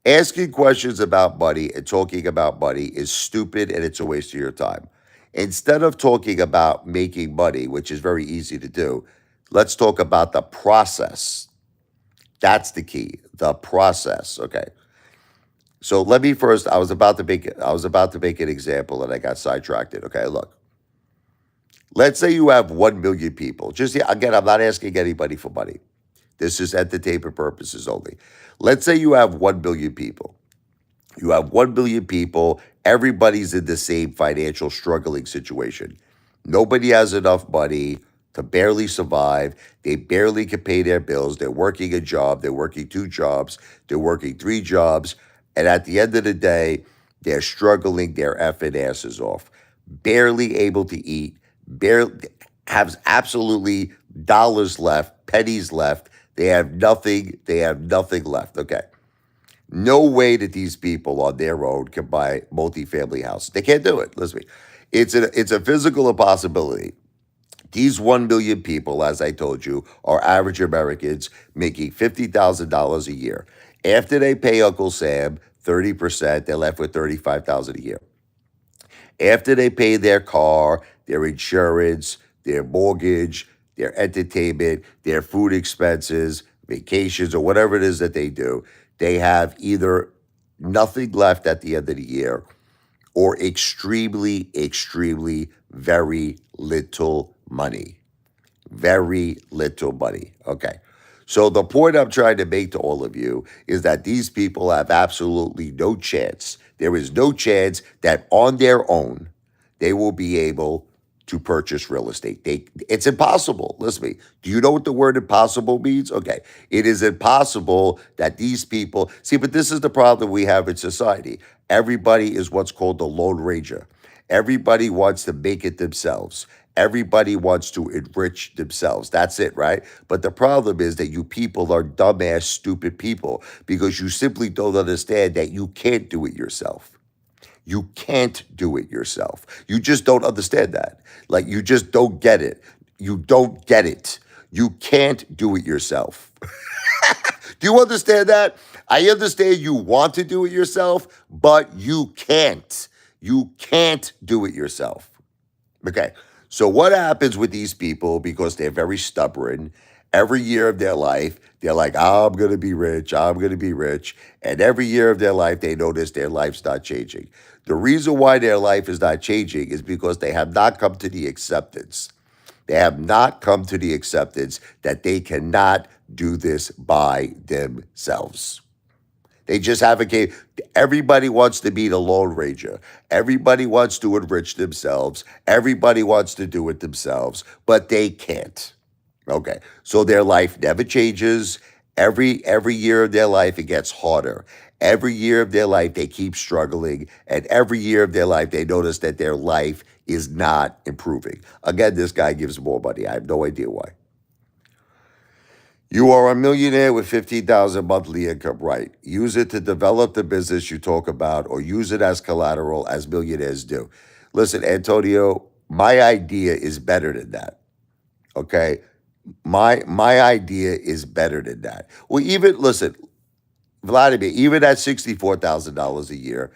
Asking questions about money and talking about money is stupid and it's a waste of your time. Instead of talking about making money, which is very easy to do, let's talk about the process. That's the key, the process. Okay. So let me first. I was about to make an example and I got sidetracked. Okay, look. Let's say you have 1 million people. Just again, I'm not asking anybody for money. This is entertainment purposes only. Let's say you have 1 billion people. You have 1 billion people. Everybody's in the same financial struggling situation. Nobody has enough money to barely survive. They barely can pay their bills. They're working a job. They're working two jobs. They're working three jobs. And at the end of the day, they're struggling their effing asses off. Barely able to eat. Barely have absolutely dollars left, pennies left. They have nothing. They have nothing left. Okay. No way that these people on their own can buy multifamily house. They can't do it. Listen to me. It's a physical impossibility. These 1 million people, as I told you, are average Americans making $50,000 a year. After they pay Uncle Sam 30%, they're left with 35,000 a year. After they pay their car, their insurance, their mortgage, their entertainment, their food expenses, vacations, or whatever it is that they do, they have either nothing left at the end of the year or extremely, extremely very little money. Very little money. Okay. So the point I'm trying to make to all of you is that these people have absolutely no chance. There is no chance that on their own they will be able to purchase real estate. It's impossible. Listen to me. Do you know what the word impossible means? Okay. It is impossible that these people see, but this is the problem we have in society. Everybody is what's called the Lone Ranger. Everybody wants to make it themselves. Everybody wants to enrich themselves. That's it, right? But the problem is that you people are dumbass, stupid people because you simply don't understand that you can't do it yourself. You can't do it yourself. You just don't understand that. Like, you just don't get it. You don't get it. You can't do it yourself. Do you understand that? I understand you want to do it yourself, but you can't. You can't do it yourself. Okay. So what happens with these people because they're very stubborn? Every year of their life, they're like, oh, I'm going to be rich. I'm going to be rich. And every year of their life, they notice their life's not changing. The reason why their life is not changing is because they have not come to the acceptance. They have not come to the acceptance that they cannot do this by themselves. They just haven't came. Everybody wants to be the Lone Ranger. Everybody wants to enrich themselves. Everybody wants to do it themselves, but they can't. Okay. So their life never changes. Every year of their life, it gets harder. Every year of their life, they keep struggling. And every year of their life, they notice that their life is not improving. Again, this guy gives more money. I have no idea why. You are a millionaire with 15,000 monthly income, right? Use it to develop the business you talk about or use it as collateral as millionaires do. Listen, Antonio, my idea is better than that. Okay? My idea is better than that. Well, even listen, Vladimir, even at $64,000 a year,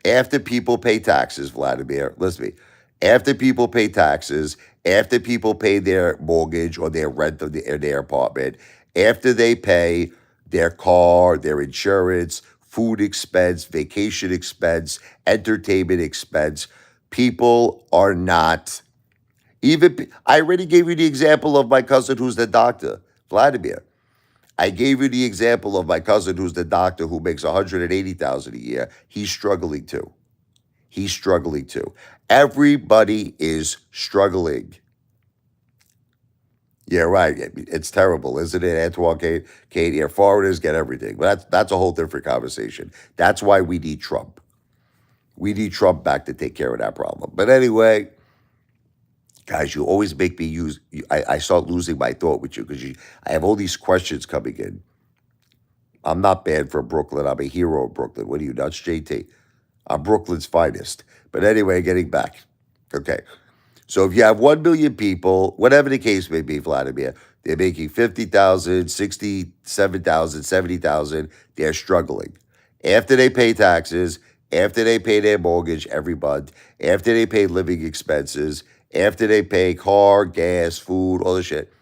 after people pay taxes, Vladimir, listen to me. After people pay taxes, after people pay their mortgage or their rent of their apartment, after they pay their car, their insurance, food expense, vacation expense, entertainment expense, people are not even. I already gave you the example of my cousin who's the doctor, Vladimir. I gave you the example of my cousin who's the doctor who makes 180,000 a year. He's struggling too. He's struggling too. Everybody is struggling. Yeah, right. It's terrible, isn't it, Antoine? Kate, yeah, foreigners get everything. But that's a whole different conversation. That's why we need Trump. We need Trump back to take care of that problem. But anyway, guys, you always make me use. I start losing my thought with you because I have all these questions coming in. I'm not bad for Brooklyn. I'm a hero of Brooklyn. What are you nuts, JT? I'm Brooklyn's finest. But anyway, getting back. Okay. So if you have 1 million people, whatever the case may be, Vladimir, they're making 50,000, 67,000, 70,000. They're struggling. After they pay taxes, after they pay their mortgage every month, after they pay living expenses, after they pay car, gas, food, all the shit,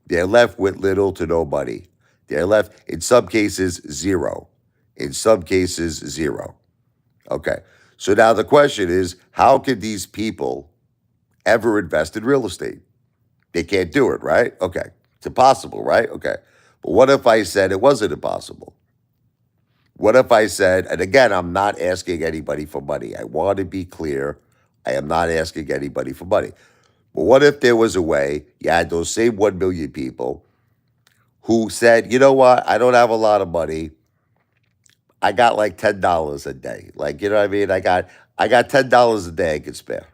they're left with little to no money. They're left, in some cases, zero. In some cases, zero. Okay. So now the question is, how can these people ever invest in real estate? They can't do it, right? Okay. It's impossible, right? Okay. But what if I said it wasn't impossible? What if I said, and again, I'm not asking anybody for money. I want to be clear. I am not asking anybody for money. But what if there was a way you had those same 1 million people who said, you know what? I don't have a lot of money. I got like $10 a day. Like, you know what I mean? I got $10 a day I could spare.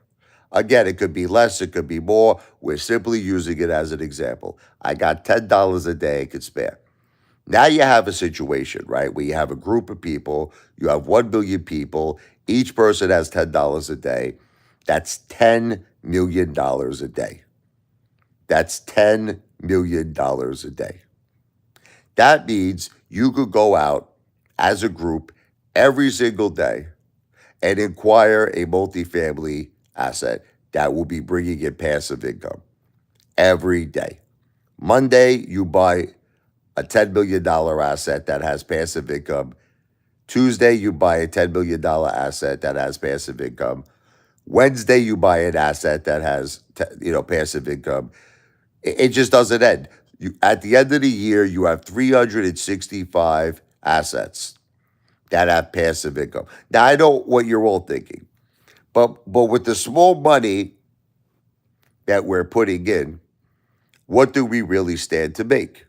Again, it could be less, it could be more. We're simply using it as an example. I got $10 a day I could spare. Now you have a situation, right, where you have a group of people, you have 1 billion people, each person has $10 a day. That's $10 million a day. That's $10 million a day. That means you could go out as a group every single day and acquire a multifamily asset that will be bringing in passive income every day. Monday, you buy a $10 million asset that has passive income. Tuesday, you buy a $10 million asset that has passive income. Wednesday, you buy an asset that has passive income. It just doesn't end. At the end of the year, you have 365 assets that have passive income. Now, I know what you're all thinking, but with the small money that we're putting in, what do we really stand to make?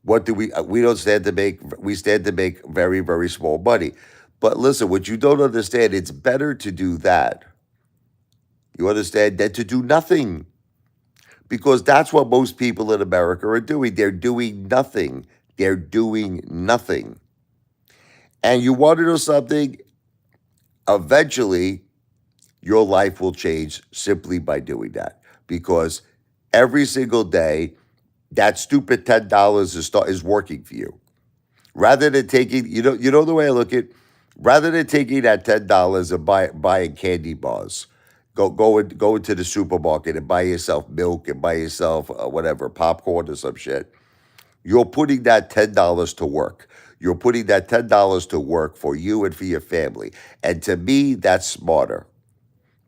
What do we don't stand to make, we stand to make very, very small money. But listen, what you don't understand, it's better to do that. You understand? Than to do nothing. Because that's what most people in America are doing. They're doing nothing. They're doing nothing. And you want to know something? Eventually, your life will change simply by doing that. Because every single day, that stupid $10 is working for you. Rather than taking, the way I look at, rather than taking that $10 and buying candy bars, go into the supermarket and buy yourself milk and buy yourself whatever popcorn or some shit. You're putting that $10 to work. You're putting that $10 to work for you and for your family. And to me, that's smarter.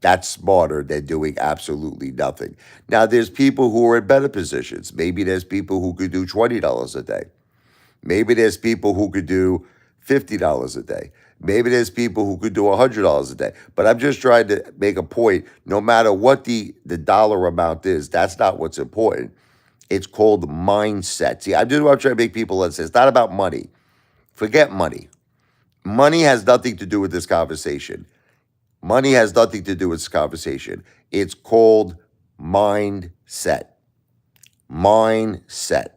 That's smarter than doing absolutely nothing. Now, there's people who are in better positions. Maybe there's people who could do $20 a day. Maybe there's people who could do $50 a day. Maybe there's people who could do $100 a day. But I'm just trying to make a point. No matter what the dollar amount is, that's not what's important. It's called mindset. See, I'm trying to make people understand. It's not about money. Forget money. Money has nothing to do with this conversation. Money has nothing to do with this conversation. It's called mindset. Mindset.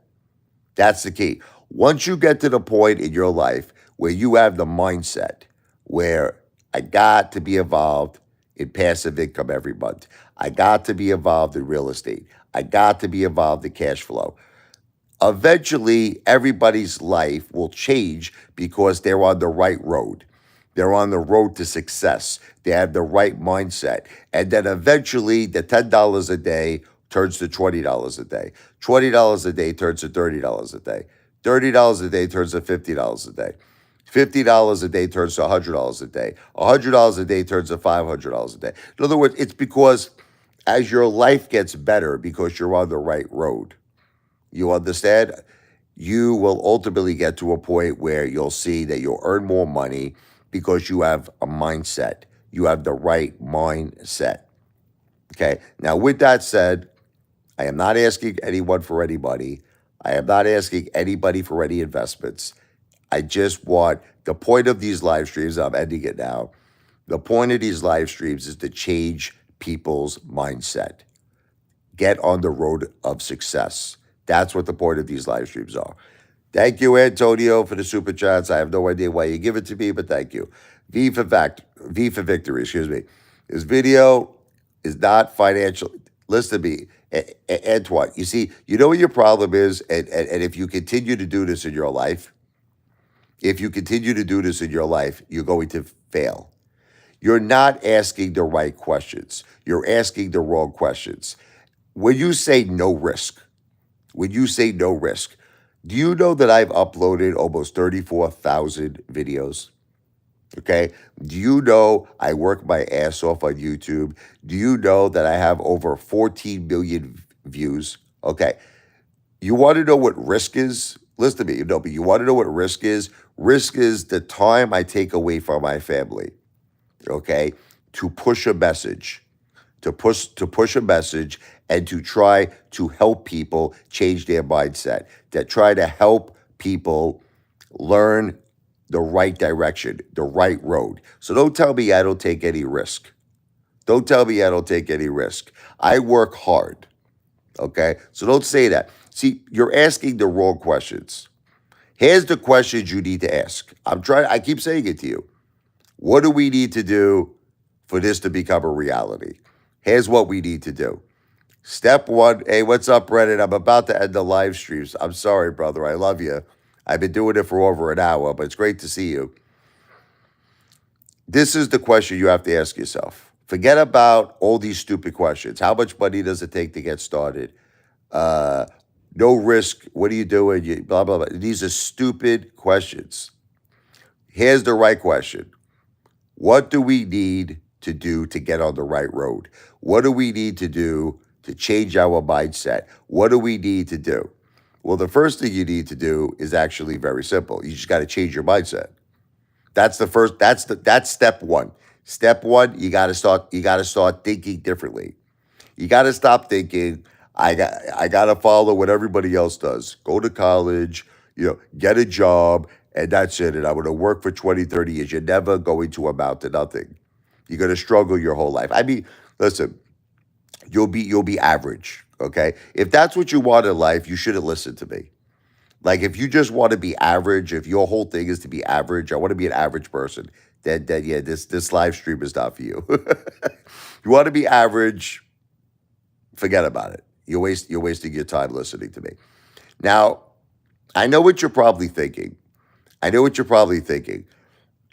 That's the key. Once you get to the point in your life where you have the mindset where I got to be involved in passive income every month, I got to be involved in real estate, I got to be involved in cash flow. Eventually, everybody's life will change because they're on the right road. They're on the road to success. They have the right mindset. And then eventually, the $10 a day turns to $20 a day. $20 a day turns to $30 a day. $30 a day turns to $50 a day. $50 a day turns to $100 a day. $100 a day turns to $500 a day. In other words, it's because as your life gets better, because you're on the right road. You understand? You will ultimately get to a point where you'll see that you'll earn more money because you have a mindset. You have the right mindset. Okay. Now, with that said, I am not asking anyone for any money. I am not asking anybody for any investments. I just want the point of these live streams, I'm ending it now. The point of these live streams is to change people's mindset. Get on the road of success. That's what the point of these live streams are. Thank you, Antonio, for the super chats. I have no idea why you give it to me, but thank you. V for victory, excuse me. This video is not financial. Listen to me, Antoine. You see, you know what your problem is, and if you continue to do this in your life, you're going to fail. You're not asking the right questions. You're asking the wrong questions. When you say no risk, do you know that I've uploaded almost 34,000 videos? Okay. Do you know I work my ass off on YouTube? Do you know that I have over 14 million views? Okay. You want to know what risk is? Listen to me. But you want to know what risk is? Risk is the time I take away from my family, okay, to push a message, to push a message and to try to help people change their mindset, that try to help people learn the right direction, the right road. So don't tell me I don't take any risk. Don't tell me I don't take any risk. I work hard. Okay? So don't say that. See, you're asking the wrong questions. Here's the questions you need to ask. I keep saying it to you. What do we need to do for this to become a reality? Here's what we need to do. Step one, hey, what's up, Brennan? I'm about to end the live streams. I'm sorry, brother. I love you. I've been doing it for over an hour, but it's great to see you. This is the question you have to ask yourself. Forget about all these stupid questions. How much money does it take to get started? No risk. What are you doing? Blah, blah, blah. These are stupid questions. Here's the right question. What do we need to do to get on the right road? What do we need to do to change our mindset? What do we need to do? Well, the first thing you need to do is actually very simple. You just got to change your mindset. That's the first. That's step one. Step one, you got to start thinking differently. You got to stop thinking I got to follow what everybody else does. Go to college, get a job, and that's it. And I'm going to work for 20, 30 years. You're never going to amount to nothing. You're going to struggle your whole life. I mean, listen, you'll be average, okay? If that's what you want in life, you shouldn't listen to me. Like if you just want to be average, if your whole thing is to be average, I want to be an average person, then yeah, this live stream is not for you. You want to be average, forget about it. You're wasting your time listening to me. Now, I know what you're probably thinking.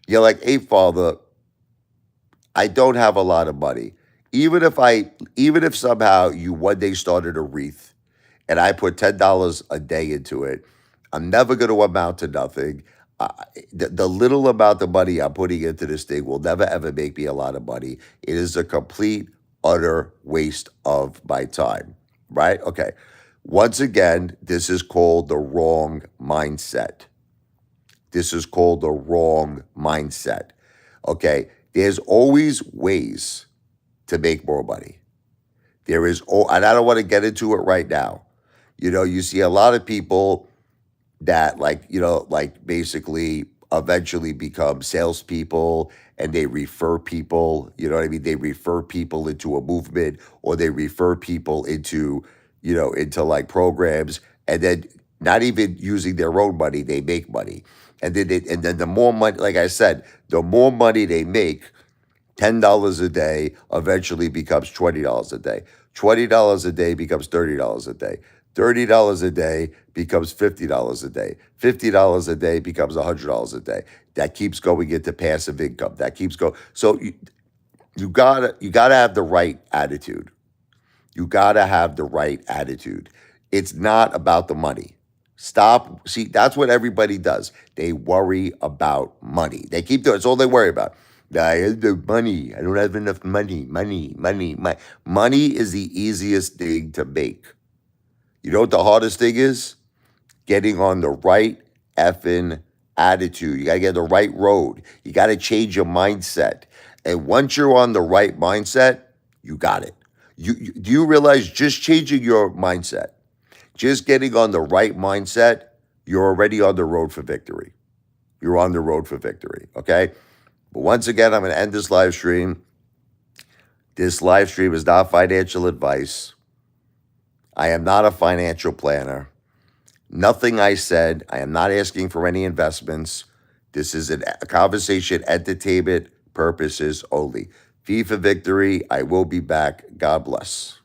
You're like, hey, Father, I don't have a lot of money. Even if somehow you one day started a wreath and I put $10 a day into it, I'm never going to amount to nothing. The little amount of money I'm putting into this thing will never ever make me a lot of money. It is a complete, utter waste of my time. Right? Okay. Once again, this is called the wrong mindset. This is called the wrong mindset. Okay. There's always ways to make more money. And I don't want to get into it right now. You see a lot of people that like basically eventually become salespeople and they refer people. You know what I mean? They refer people into a movement, or they refer people into, into like programs, and then not even using their own money, they make money. And then the more money, like I said, the more money they make, $10 a day eventually becomes $20 a day. $20 a day becomes $30 a day. $30 a day becomes $50 a day. $50 a day becomes $100 a day. That keeps going into passive income. That keeps going. So you gotta have the right attitude. You gotta have the right attitude. It's not about the money. Stop. See, that's what everybody does. They worry about money. They keep doing. It's all they worry about. I have the money. I don't have enough money. Money is the easiest thing to make. You know what the hardest thing is? Getting on the right effing attitude. You got to get the right road. You got to change your mindset. And once you're on the right mindset, you got it. Do you realize just changing your mindset, just getting on the right mindset, you're already on the road for victory. You're on the road for victory. Okay. But once again, I'm going to end this live stream. This live stream is not financial advice. I am not a financial planner. Nothing I said, I am not asking for any investments. This is a conversation, entertainment purposes only. V for victory. I will be back. God bless.